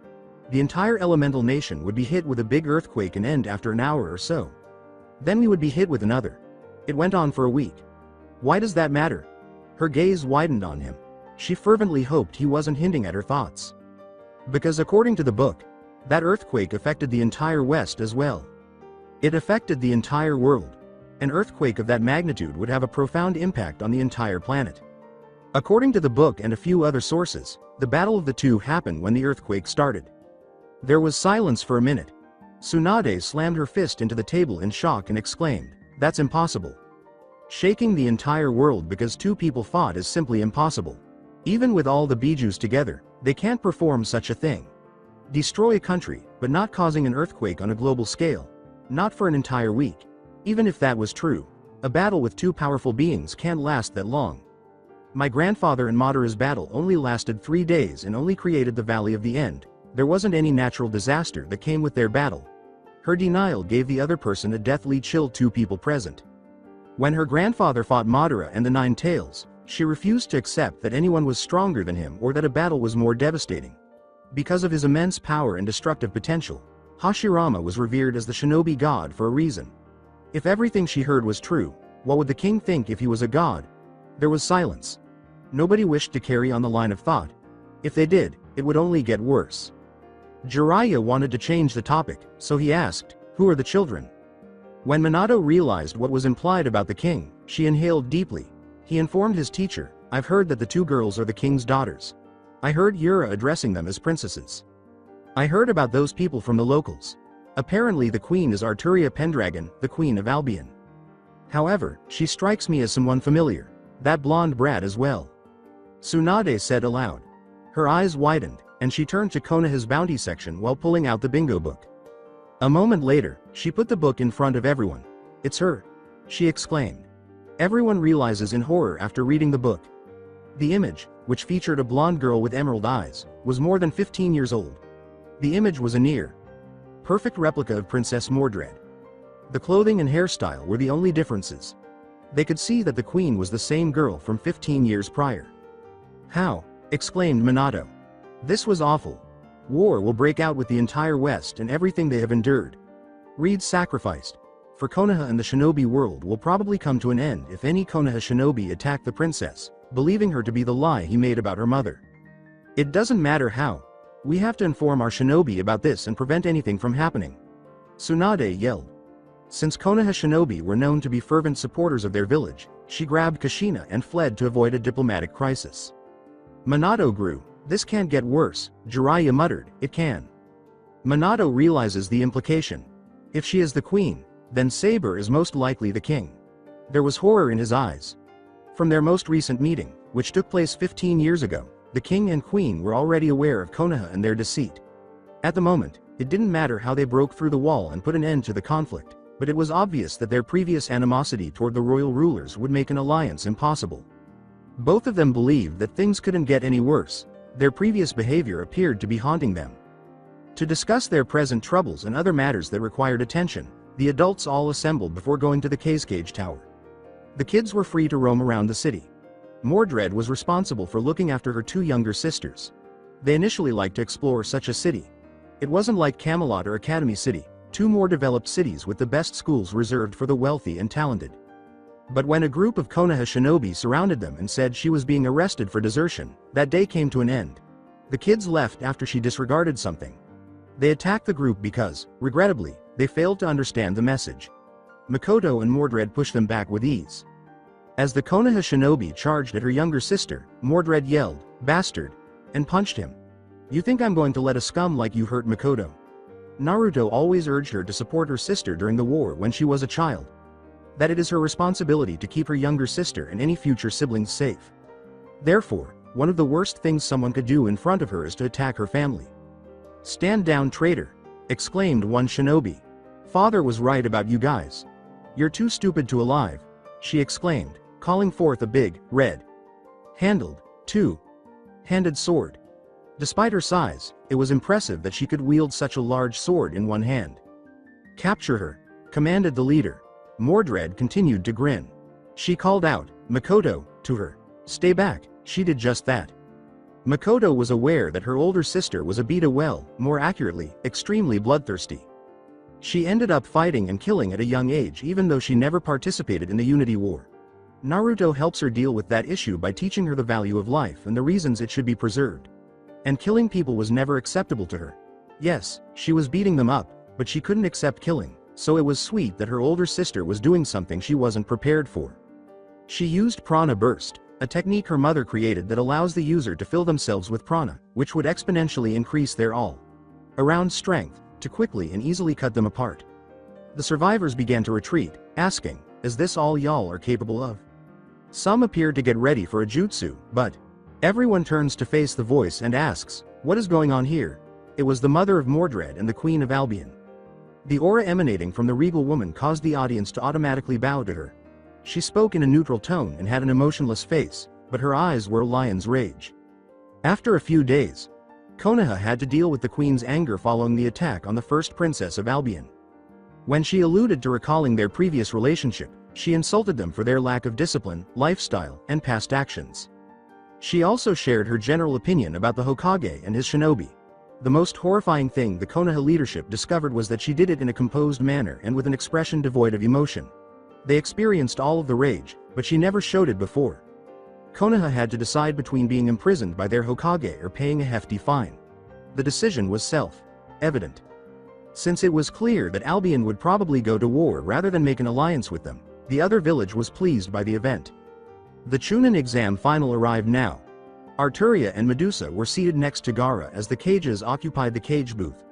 The entire elemental nation would be hit with a big earthquake and end after an hour or so. Then we would be hit with another. It went on for a week. Why does that matter? Her gaze widened on him. She fervently hoped he wasn't hinting at her thoughts. Because according to the book, that earthquake affected the entire West as well. It affected the entire world. An earthquake of that magnitude would have a profound impact on the entire planet. According to the book and a few other sources, the battle of the two happened when the earthquake started. There was silence for a minute. Tsunade slammed her fist into the table in shock and exclaimed, "That's impossible. Shaking the entire world because two people fought is simply impossible. Even with all the bijus together, they can't perform such a thing. Destroy a country, but not causing an earthquake on a global scale. Not for an entire week. Even if that was true, a battle with two powerful beings can't last that long. My grandfather and Madara's battle only lasted 3 days and only created the Valley of the End. There wasn't any natural disaster that came with their battle." Her denial gave the other person a deathly chill. Two people present. When her grandfather fought Madara and the Nine Tails, she refused to accept that anyone was stronger than him or that a battle was more devastating. Because of his immense power and destructive potential, Hashirama was revered as the shinobi god for a reason. If everything she heard was true, what would the king think if he was a god? There was silence. Nobody wished to carry on the line of thought. If they did, it would only get worse. Jiraiya wanted to change the topic, so he asked, "Who are the children?" When Minato realized what was implied about the king, she inhaled deeply. He informed his teacher, "I've heard that the two girls are the king's daughters. I heard Yura addressing them as princesses. I heard about those people from the locals. Apparently the queen is Arturia Pendragon, the queen of Albion. However, she strikes me as someone familiar. That blonde brat as well." Tsunade said aloud. Her eyes widened, and she turned to Konoha's bounty section while pulling out the bingo book. A moment later, she put the book in front of everyone. "It's her," she exclaimed. Everyone realizes in horror after reading the book. The image, which featured a blonde girl with emerald eyes, was more than 15 years old. The image was a near perfect replica of Princess Mordred. The clothing and hairstyle were the only differences. They could see that the queen was the same girl from 15 years prior. How? Exclaimed Minato. This was awful. War will break out with the entire West and everything they have endured. Reed sacrificed. For Konoha and the shinobi world will probably come to an end if any Konoha shinobi attack the princess, believing her to be the lie he made about her mother. It doesn't matter how. We have to inform our shinobi about this and prevent anything from happening. Tsunade yelled. Since Konoha shinobi were known to be fervent supporters of their village, she grabbed Kushina and fled to avoid a diplomatic crisis. Minato grew. This can't get worse, Jiraiya muttered. It can. Minato realizes the implication. If she is the queen, then Saber is most likely the king. There was horror in his eyes. From their most recent meeting, which took place 15 years ago, the king and queen were already aware of Konoha and their deceit. At the moment, it didn't matter how they broke through the wall and put an end to the conflict, but it was obvious that their previous animosity toward the royal rulers would make an alliance impossible. Both of them believed that things couldn't get any worse. Their previous behavior appeared to be haunting them. To discuss their present troubles and other matters that required attention, the adults all assembled before going to the Kingsglaive tower. The kids were free to roam around the city. Mordred was responsible for looking after her two younger sisters. They initially liked to explore such a city. It wasn't like Camelot or Academy City, two more developed cities with the best schools reserved for the wealthy and talented. But when a group of Konoha shinobi surrounded them and said she was being arrested for desertion, that day came to an end. The kids left after she disregarded something. They attacked the group because, regrettably, they failed to understand the message. Makoto and Mordred pushed them back with ease. As the Konoha shinobi charged at her younger sister, Mordred yelled, "Bastard!" and punched him. You think I'm going to let a scum like you hurt Makoto? Naruto always urged her to support her sister during the war when she was a child. That it is her responsibility to keep her younger sister and any future siblings safe. Therefore, one of the worst things someone could do in front of her is to attack her family. Stand down, traitor! Exclaimed one shinobi. Father was right about you guys. You're too stupid to alive, she exclaimed, calling forth a big, red-handled, two-handed sword. Despite her size, it was impressive that she could wield such a large sword in one hand. Capture her, commanded the leader. Mordred continued to grin. She called out, Makoto, to her. Stay back, she did just that. Makoto was aware that her older sister was a beta, well, more accurately, extremely bloodthirsty. She ended up fighting and killing at a young age even though she never participated in the Unity War. Naruto helps her deal with that issue by teaching her the value of life and the reasons it should be preserved. And killing people was never acceptable to her. Yes, she was beating them up, but she couldn't accept killing, so it was sweet that her older sister was doing something she wasn't prepared for. She used Prana Burst, a technique her mother created that allows the user to fill themselves with prana, which would exponentially increase their all-around strength, to quickly and easily cut them apart. The survivors began to retreat, asking, is this all y'all are capable of? Some appeared to get ready for a jutsu, but everyone turns to face the voice and asks, what is going on here? It was the mother of Mordred and the Queen of Albion. The aura emanating from the regal woman caused the audience to automatically bow to her. She spoke in a neutral tone and had an emotionless face, but her eyes were a lion's rage. After a few days, Konoha had to deal with the queen's anger following the attack on the first princess of Albion. When she alluded to recalling their previous relationship, she insulted them for their lack of discipline, lifestyle, and past actions. She also shared her general opinion about the Hokage and his shinobi. The most horrifying thing the Konoha leadership discovered was that she did it in a composed manner and with an expression devoid of emotion. They experienced all of the rage, but she never showed it before. Konoha had to decide between being imprisoned by their Hokage or paying a hefty fine. The decision was self-evident. Since it was clear that Albion would probably go to war rather than make an alliance with them, the other village was pleased by the event. The Chunin Exam final arrived now. Arturia and Medusa were seated next to Gaara as the cages occupied the cage booth.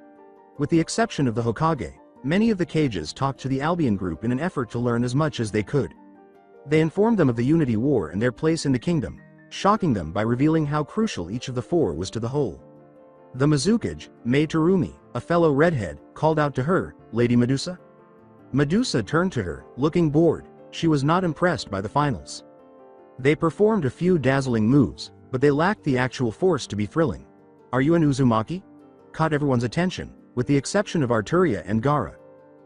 With the exception of the Hokage, many of the cages talked to the Albion group in an effort to learn as much as they could. They informed them of the Unity War and their place in the kingdom, shocking them by revealing how crucial each of the four was to the whole. The Mizukage, Mei Terumi, a fellow redhead, called out to her, Lady Medusa? Medusa turned to her, looking bored. She was not impressed by the finals. They performed a few dazzling moves, but they lacked the actual force to be thrilling. Are you an Uzumaki? Caught everyone's attention, with the exception of Arturia and Gaara.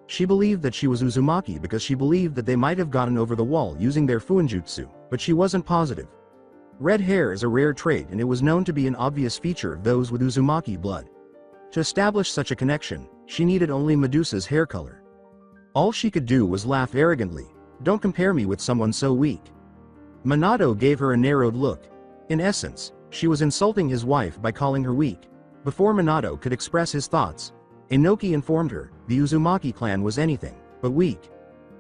She believed that she was Uzumaki because she believed that they might have gotten over the wall using their Fuinjutsu, but she wasn't positive. Red hair is a rare trait and it was known to be an obvious feature of those with Uzumaki blood. To establish such a connection, she needed only Medusa's hair color. All she could do was laugh arrogantly. Don't compare me with someone so weak. Minato gave her a narrowed look. In essence, she was insulting his wife by calling her weak. Before Minato could express his thoughts, Inoki informed her the Uzumaki clan was anything but weak.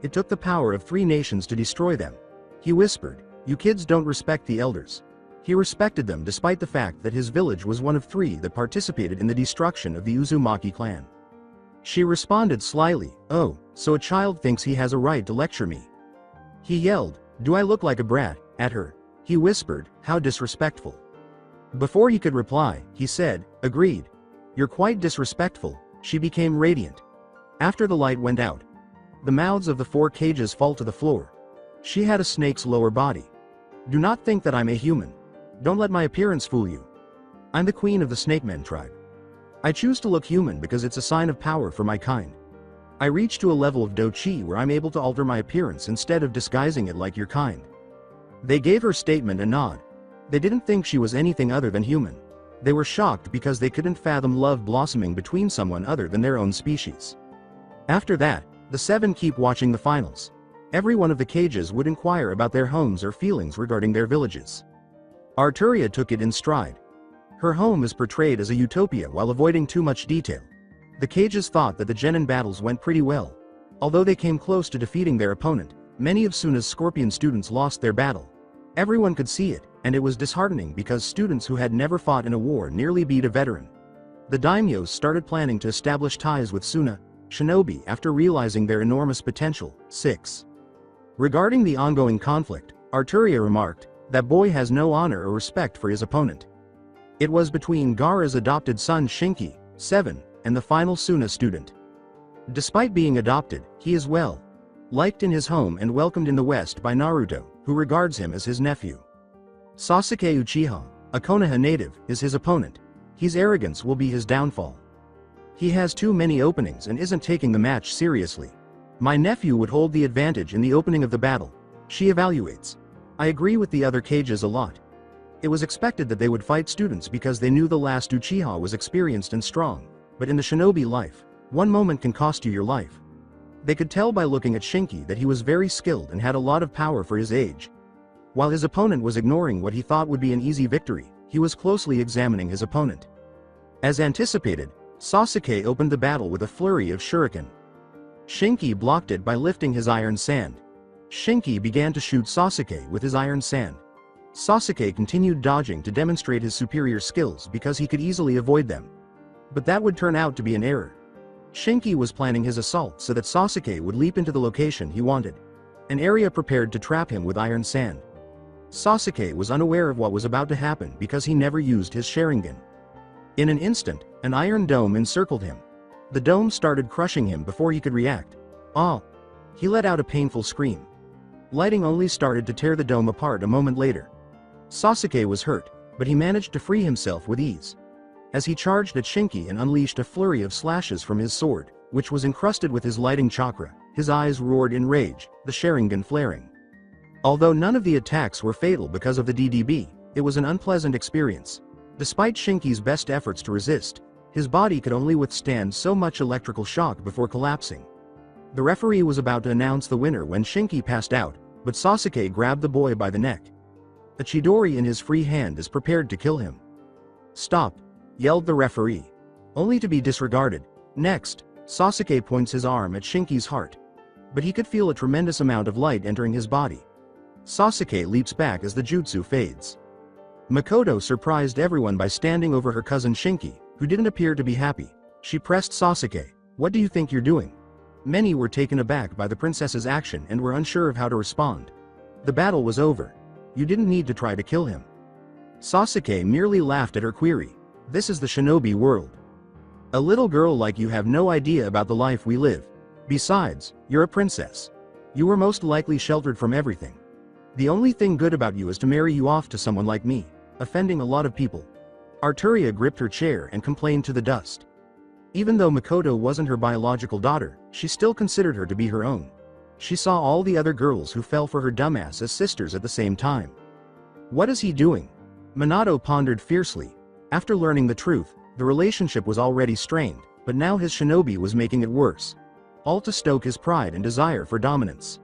It took the power of 3 nations to destroy them. He whispered, "You kids don't respect the elders." He respected them despite the fact that his village was one of 3 that participated in the destruction of the Uzumaki clan. She responded slyly, "Oh, so a child thinks he has a right to lecture me." He yelled, "Do I look like a brat?" at her. He whispered, "How disrespectful." Before he could reply, he said, "Agreed. You're quite disrespectful." She became radiant. After the light went out, the mouths of the 4 cages fall to the floor. She had a snake's lower body. "Do not think that I'm a human. Don't let my appearance fool you. I'm the queen of the Snakemen tribe. I choose to look human because it's a sign of power for my kind. I reach to a level of Do-Chi where I'm able to alter my appearance instead of disguising it like your kind." They gave her statement a nod. They didn't think she was anything other than human. They were shocked because they couldn't fathom love blossoming between someone other than their own species. After that, the 7 keep watching the finals. Every one of the cages would inquire about their homes or feelings regarding their villages. Arturia took it in stride. Her home is portrayed as a utopia while avoiding too much detail. The cages thought that the Genin battles went pretty well. Although they came close to defeating their opponent, many of Suna's Scorpion students lost their battle. Everyone could see it, and it was disheartening because students who had never fought in a war nearly beat a veteran. The daimyos started planning to establish ties with Suna, shinobi after realizing their enormous potential. 6. Regarding the ongoing conflict, Arturia remarked, "That boy has no honor or respect for his opponent." It was between Gaara's adopted son Shinki, 7, and the final Suna student. Despite being adopted, he is well liked in his home and welcomed in the West by Naruto, who regards him as his nephew. Sasuke Uchiha, a Konoha native, is his opponent. His arrogance will be his downfall. He has too many openings and isn't taking the match seriously. "My nephew would hold the advantage in the opening of the battle," she evaluates. "I agree with the other cages a lot. It was expected that they would fight students because they knew the last Uchiha was experienced and strong, but in the shinobi life, one moment can cost you your life." They could tell by looking at Shinki that he was very skilled and had a lot of power for his age. While his opponent was ignoring what he thought would be an easy victory, he was closely examining his opponent. As anticipated, Sasuke opened the battle with a flurry of shuriken. Shinki blocked it by lifting his iron sand. Shinki began to shoot Sasuke with his iron sand. Sasuke continued dodging to demonstrate his superior skills because he could easily avoid them. But that would turn out to be an error. Shinki was planning his assault so that Sasuke would leap into the location he wanted, an area prepared to trap him with iron sand. Sasuke was unaware of what was about to happen because he never used his Sharingan. In an instant, an iron dome encircled him. The dome started crushing him before he could react. "Ah!" He let out a painful scream. Lighting only started to tear the dome apart a moment later. Sasuke was hurt, but he managed to free himself with ease. As he charged at Shinki and unleashed a flurry of slashes from his sword, which was encrusted with his lighting chakra, his eyes roared in rage, the Sharingan flaring. Although none of the attacks were fatal because of the DDB, it was an unpleasant experience. Despite Shinki's best efforts to resist, his body could only withstand so much electrical shock before collapsing. The referee was about to announce the winner when Shinki passed out, but Sasuke grabbed the boy by the neck. A Chidori in his free hand is prepared to kill him. "Stop!" yelled the referee, only to be disregarded. Next, Sasuke points his arm at Shinki's heart. But he could feel a tremendous amount of light entering his body. Sasuke leaps back as the jutsu fades. Makoto surprised everyone by standing over her cousin Shinki, who didn't appear to be happy. She pressed Sasuke, "What do you think you're doing?" Many were taken aback by the princess's action and were unsure of how to respond. The battle was over. You didn't need to try to kill him. Sasuke merely laughed at her query. This is the shinobi world. A little girl like you have no idea about the life we live. Besides, you're a princess. You were most likely sheltered from everything. The only thing good about you is to marry you off to someone like me, offending a lot of people. Arturia gripped her chair and complained to the dust. Even though Makoto wasn't her biological daughter, she still considered her to be her own. She saw all the other girls who fell for her dumbass as sisters at the same time. What is he doing? Minato pondered fiercely. After learning the truth, the relationship was already strained, but now his shinobi was making it worse. All to stoke his pride and desire for dominance.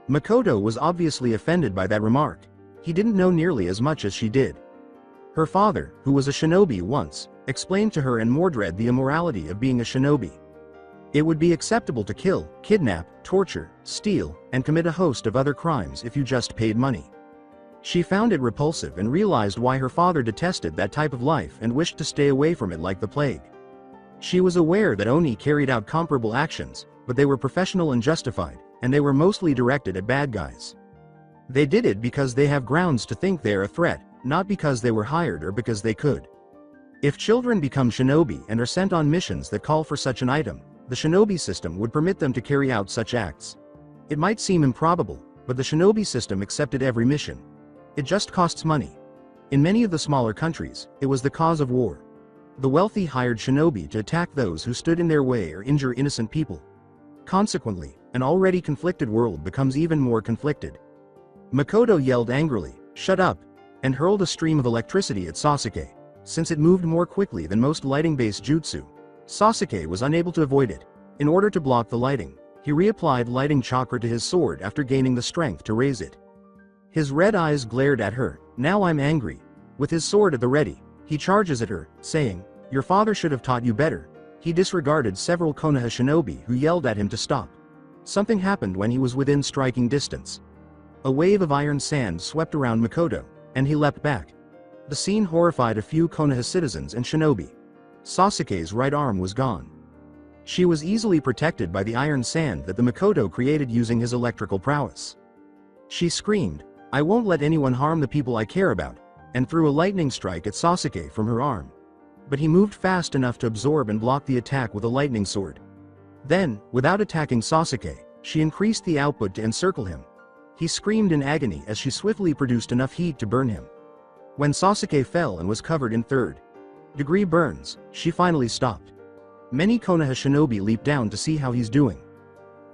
Makoto was obviously offended by that remark. He didn't know nearly as much as she did. Her father, who was a shinobi once, explained to her and Mordred the immorality of being a shinobi. It would be acceptable to kill, kidnap, torture, steal, and commit a host of other crimes if you just paid money. She found it repulsive and realized why her father detested that type of life and wished to stay away from it like the plague. She was aware that Oni carried out comparable actions, but they were professional and justified, and they were mostly directed at bad guys. They did it because they have grounds to think they are a threat, not because they were hired or because they could. If children become shinobi and are sent on missions that call for such an item, the shinobi system would permit them to carry out such acts. It might seem improbable, but the shinobi system accepted every mission. It just costs money. In many of the smaller countries, it was the cause of war. The wealthy hired shinobi to attack those who stood in their way or injure innocent people. Consequently, an already conflicted world becomes even more conflicted. Makoto yelled angrily, "Shut up!" and hurled a stream of electricity at Sasuke. Since it moved more quickly than most lighting-based jutsu, Sasuke was unable to avoid it. In order to block the lighting, he reapplied lighting chakra to his sword after gaining the strength to raise it. His red eyes glared at her. "Now I'm angry." With his sword at the ready, he charges at her, saying, "Your father should have taught you better." He disregarded several Konoha shinobi who yelled at him to stop. Something happened when he was within striking distance. A wave of iron sand swept around Makoto, and he leapt back. The scene horrified a few Konoha citizens and shinobi. Sasuke's right arm was gone. She was easily protected by the iron sand that the Makoto created using his electrical prowess. She screamed, "I won't let anyone harm the people I care about," and threw a lightning strike at Sasuke from her arm. But he moved fast enough to absorb and block the attack with a lightning sword. Then, without attacking Sasuke, she increased the output to encircle him. He screamed in agony as she swiftly produced enough heat to burn him. When Sasuke fell and was covered in third-degree burns, she finally stopped. Many Konoha shinobi leaped down to see how he's doing.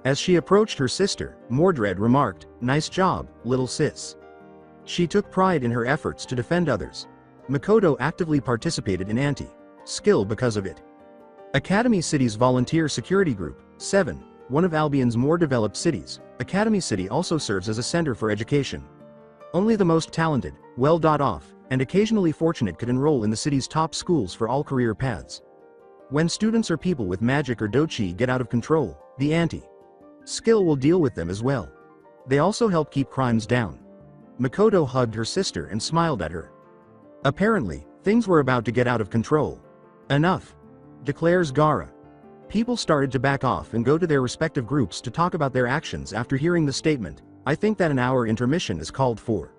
As she approached her sister, Mordred remarked, "Nice job, little sis." She took pride in her efforts to defend others. Makoto actively participated in anti-skill because of it. Academy City's Volunteer Security Group, 7, one of Albion's more developed cities, Academy City also serves as a center for education. Only the most talented, well-off, and occasionally fortunate could enroll in the city's top schools for all career paths. When students or people with magic or dochi get out of control, the anti-skill will deal with them as well. They also help keep crimes down. Makoto hugged her sister and smiled at her. Apparently, things were about to get out of control. "Enough," declares Gaara. People started to back off and go to their respective groups to talk about their actions after hearing the statement. "I think that an hour intermission is called for."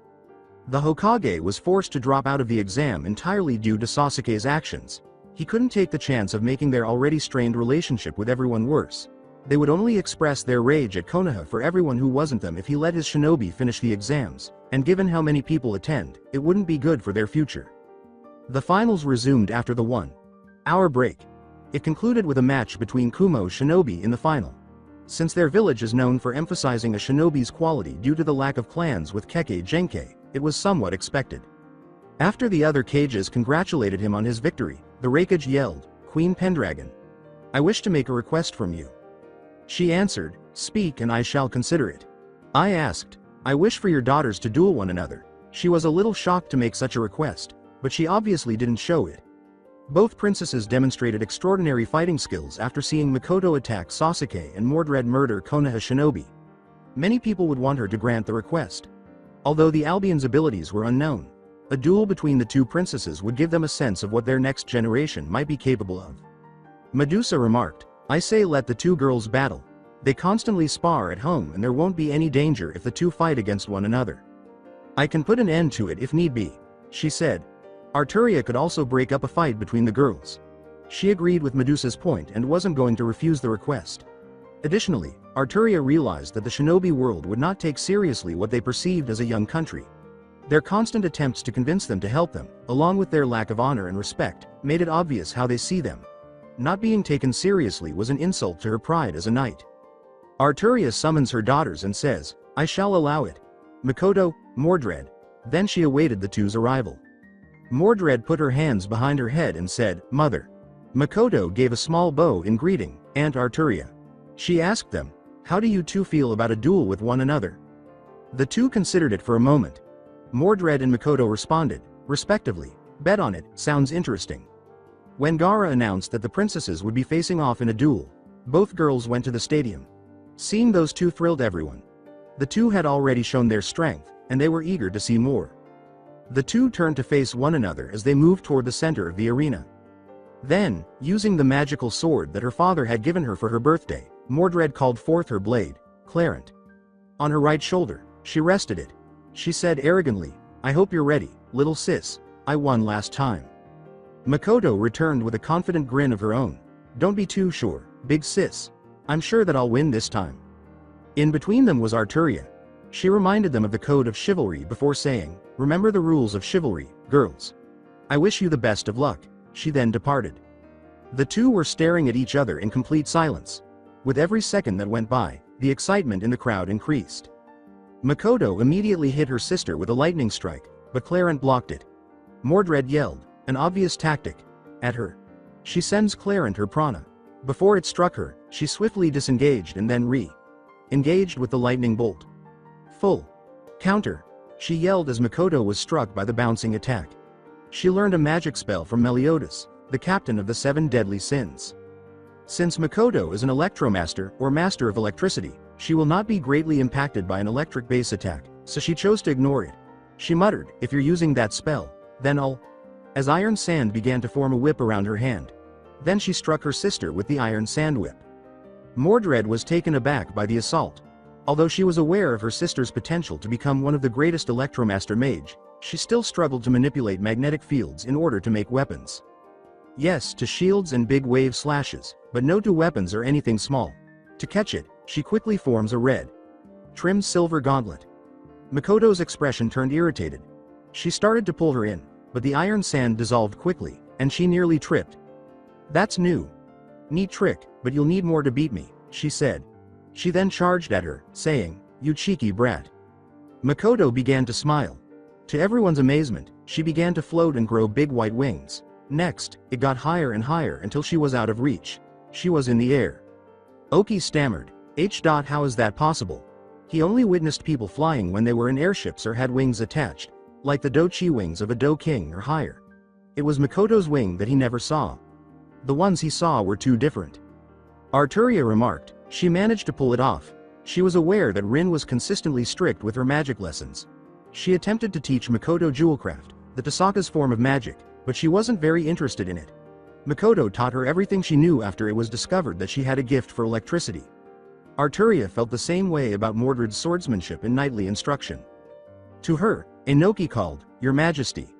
The Hokage was forced to drop out of the exam entirely due to Sasuke's actions. He couldn't take the chance of making their already strained relationship with everyone worse. They would only express their rage at Konoha for everyone who wasn't them if he let his shinobi finish the exams, and given how many people attend, it wouldn't be good for their future. The finals resumed after the 1-hour break. It concluded with a match between Kumo's shinobi in the final. Since their village is known for emphasizing a shinobi's quality due to the lack of clans with Kekkei Genkei, it was somewhat expected. After the other Kages congratulated him on his victory, the Raikage yelled, "Queen Pendragon, I wish to make a request from you." She answered, "Speak and I shall consider it." I asked, "I wish for your daughters to duel one another." She was a little shocked to make such a request, but she obviously didn't show it. Both princesses demonstrated extraordinary fighting skills after seeing Makoto attack Sasuke and Mordred murder Konoha shinobi. Many people would want her to grant the request. Although the Albion's abilities were unknown, a duel between the two princesses would give them a sense of what their next generation might be capable of. Medusa remarked, "I say let the two girls battle. They constantly spar at home and there won't be any danger if the two fight against one another. I can put an end to it if need be," she said. Arturia could also break up a fight between the girls. She agreed with Medusa's point and wasn't going to refuse the request. Additionally, Arturia realized that the shinobi world would not take seriously what they perceived as a young country. Their constant attempts to convince them to help them, along with their lack of honor and respect, made it obvious how they see them. Not being taken seriously was an insult to her pride as a knight. Arturia summons her daughters and says, "I shall allow it. Makoto, Mordred, Then she awaited the two's arrival. Mordred put her hands behind her head and said, "Mother." Makoto gave a small bow in greeting, "Aunt Arturia." She asked them, "How do you two feel about a duel with one another?" The two considered it for a moment. Mordred and Makoto responded, respectively, "Bet on it, sounds interesting." When Gaara announced that the princesses would be facing off in a duel, both girls went to the stadium. Seeing those two thrilled everyone. The two had already shown their strength, and they were eager to see more. The two turned to face one another as they moved toward the center of the arena. Then, using the magical sword that her father had given her for her birthday, Mordred called forth her blade, Clarent. On her right shoulder, she rested it. She said arrogantly, "I hope you're ready, little sis. I won last time." Makoto returned with a confident grin of her own. "Don't be too sure, big sis. I'm sure that I'll win this time." In between them was Arturia. She reminded them of the code of chivalry before saying, "Remember the rules of chivalry, girls. I wish you the best of luck." She then departed. The two were staring at each other in complete silence. With every second that went by, the excitement in the crowd increased. Makoto immediately hit her sister with a lightning strike, but Clarent blocked it. Mordred yelled, an obvious tactic, at her. She sends Clarent her prana. Before it struck her, she swiftly disengaged and then engaged with the lightning bolt. Full counter, she yelled as Makoto was struck by the bouncing attack. She learned a magic spell from Meliodas, the captain of the 7 deadly sins. Since Makoto is an electromaster or master of electricity, she will not be greatly impacted by an electric base attack, so she chose to ignore it. She muttered, "If you're using that spell, then I'll..." As iron sand began to form a whip around her hand. Then she struck her sister with the iron sand whip. Mordred was taken aback by the assault. Although she was aware of her sister's potential to become one of the greatest electromaster mage, she still struggled to manipulate magnetic fields in order to make weapons. Yes, to shields and big wave slashes, but no to weapons or anything small. To catch it, she quickly forms a red, trimmed silver gauntlet. Makoto's expression turned irritated. She started to pull her in, but the iron sand dissolved quickly, and she nearly tripped. "That's new. Neat trick, but you'll need more to beat me," she said. She then charged at her, saying, "You cheeky brat." Makoto began to smile. To everyone's amazement, she began to float and grow big white wings. Next, it got higher and higher until she was out of reach. She was in the air. Oki stammered, How is that possible? He only witnessed people flying when they were in airships or had wings attached, like the Do-Chi wings of a Do-King or higher. It was Makoto's wing that he never saw. The ones he saw were too different. Arturia remarked, "She managed to pull it off." She was aware that Rin was consistently strict with her magic lessons. She attempted to teach Makoto jewelcraft, the Tasaka's form of magic, but she wasn't very interested in it. Makoto taught her everything she knew after it was discovered that she had a gift for electricity. Arturia felt the same way about Mordred's swordsmanship and knightly instruction. To her, Inoki called, "Your Majesty."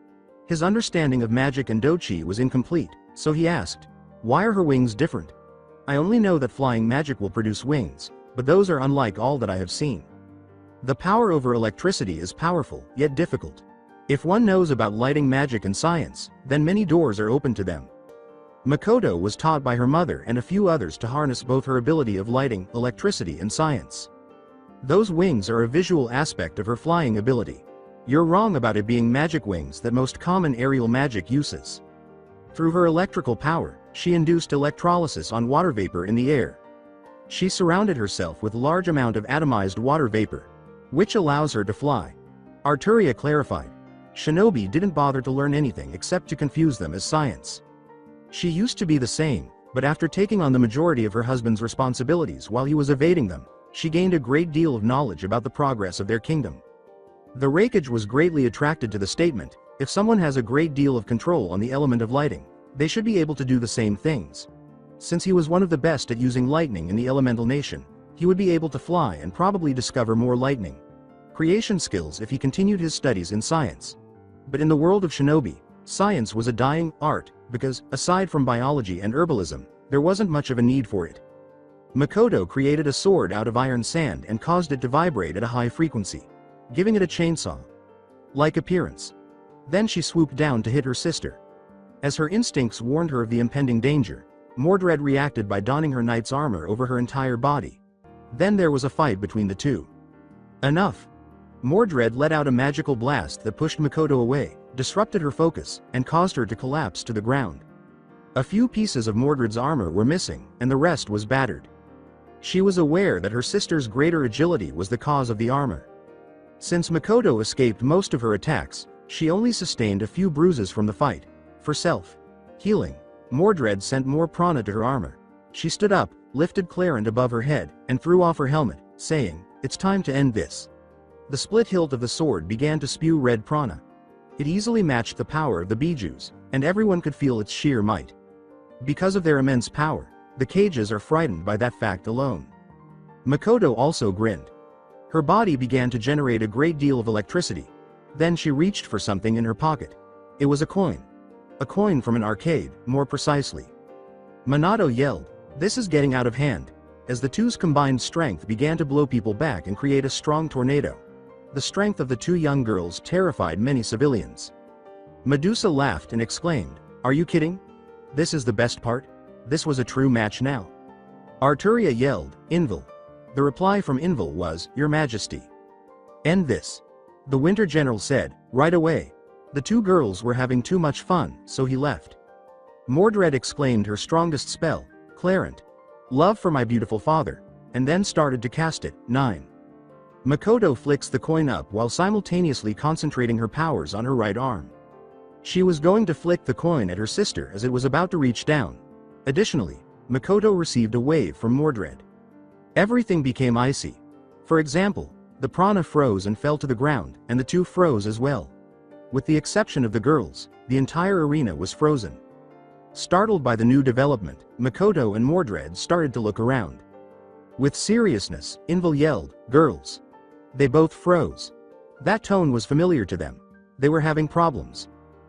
His understanding of magic and Do-Chi was incomplete, so he asked, "Why are her wings different? I only know that flying magic will produce wings, but those are unlike all that I have seen." The power over electricity is powerful, yet difficult. If one knows about lighting magic and science, then many doors are open to them. Makoto was taught by her mother and a few others to harness both her ability of lighting, electricity and science. Those wings are a visual aspect of her flying ability. You're wrong about it being magic wings that most common aerial magic uses. Through her electrical power, she induced electrolysis on water vapor in the air. She surrounded herself with large amount of atomized water vapor, which allows her to fly. Arturia clarified. Shinobi didn't bother to learn anything except to confuse them as science. She used to be the same, but after taking on the majority of her husband's responsibilities while he was evading them, she gained a great deal of knowledge about the progress of their kingdom. The Raikage was greatly attracted to the statement, if someone has a great deal of control on the element of lighting, they should be able to do the same things. Since he was one of the best at using lightning in the elemental nation, he would be able to fly and probably discover more lightning creation skills if he continued his studies in science. But in the world of Shinobi, science was a dying art, because, aside from biology and herbalism, there wasn't much of a need for it. Makoto created a sword out of iron sand and caused it to vibrate at a high frequency, giving it a chainsaw-like appearance. Then she swooped down to hit her sister. As her instincts warned her of the impending danger, Mordred reacted by donning her knight's armor over her entire body. Then there was a fight between the two. Enough! Mordred let out a magical blast that pushed Makoto away, disrupted her focus, and caused her to collapse to the ground. A few pieces of Mordred's armor were missing, and the rest was battered. She was aware that her sister's greater agility was the cause of the armor. Since Makoto escaped most of her attacks, she only sustained a few bruises from the fight. For self-healing, Mordred sent more prana to her armor. She stood up, lifted Clarent above her head, and threw off her helmet, saying, "It's time to end this." The split hilt of the sword began to spew red prana. It easily matched the power of the bijus, and everyone could feel its sheer might. Because of their immense power, the cages are frightened by that fact alone. Makoto also grinned. Her body began to generate a great deal of electricity. Then she reached for something in her pocket. It was a coin. A coin from an arcade, more precisely. Minato yelled, "This is getting out of hand," as the two's combined strength began to blow people back and create a strong tornado. The strength of the two young girls terrified many civilians. Medusa laughed and exclaimed, "Are you kidding? This is the best part? This was a true match now." Arturia yelled, "Invil." The reply from Invil was, "Your Majesty." "End this." The Winter General said, "Right away." The two girls were having too much fun, so he left. Mordred exclaimed her strongest spell, Clarent. "Love for my beautiful father," and then started to cast it. 9. Makoto flicks the coin up while simultaneously concentrating her powers on her right arm. She was going to flick the coin at her sister as it was about to reach down. Additionally, Makoto received a wave from Mordred. Everything became icy. For example, the prana froze and fell to the ground, and the two froze as well. With the exception of the girls, the entire arena was frozen. Startled by the new development, Makoto and Mordred started to look around. With seriousness, Invil yelled, "Girls!" They both froze. That tone was familiar to them. They were having problems.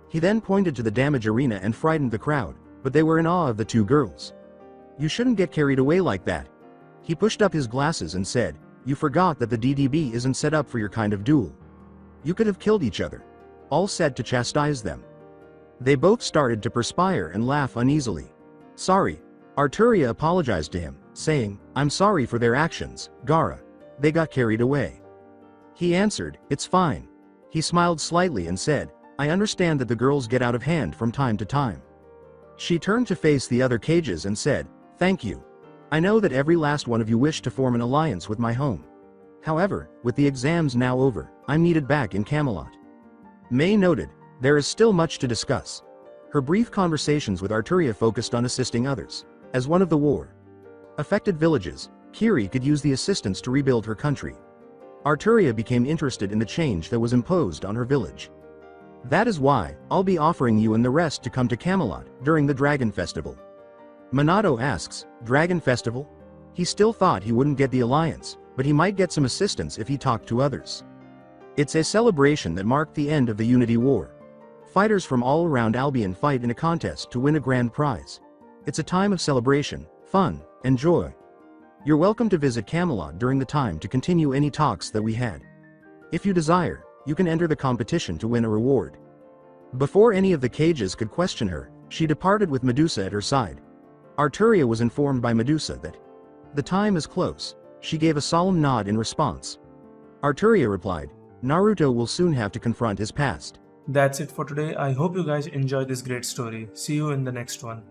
He then pointed to the damaged arena and frightened the crowd, but they were in awe of the two girls. "You shouldn't get carried away like that." He pushed up his glasses and said, "You forgot that the DDB isn't set up for your kind of duel. You could have killed each other." All said to chastise them. They both started to perspire and laugh uneasily. "Sorry." Arturia apologized to him, saying, "I'm sorry for their actions, Gaara. They got carried away." He answered, "It's fine." He smiled slightly and said, "I understand that the girls get out of hand from time to time." She turned to face the other cages and said, "Thank you. I know that every last one of you wished to form an alliance with my home. However, with the exams now over, I'm needed back in Camelot." May noted, there is still much to discuss. Her brief conversations with Arturia focused on assisting others. As one of the war-affected villages, Kiri could use the assistance to rebuild her country. Arturia became interested in the change that was imposed on her village. "That is why, I'll be offering you and the rest to come to Camelot during the Dragon Festival." Minato asks, "Dragon Festival?" He still thought he wouldn't get the alliance, but he might get some assistance if he talked to others. It's a celebration that marked the end of the Unity War. Fighters from all around Albion fight in a contest to win a grand prize. It's a time of celebration, fun, and joy. You're welcome to visit Camelot during the time to continue any talks that we had. If you desire, you can enter the competition to win a reward. Before any of the cages could question her, she departed with Medusa at her side. Arturia was informed by Medusa that the time is close. She gave a solemn nod in response. Arturia replied, "Naruto will soon have to confront his past." That's it for today. I hope you guys enjoyed this great story. See you in the next one.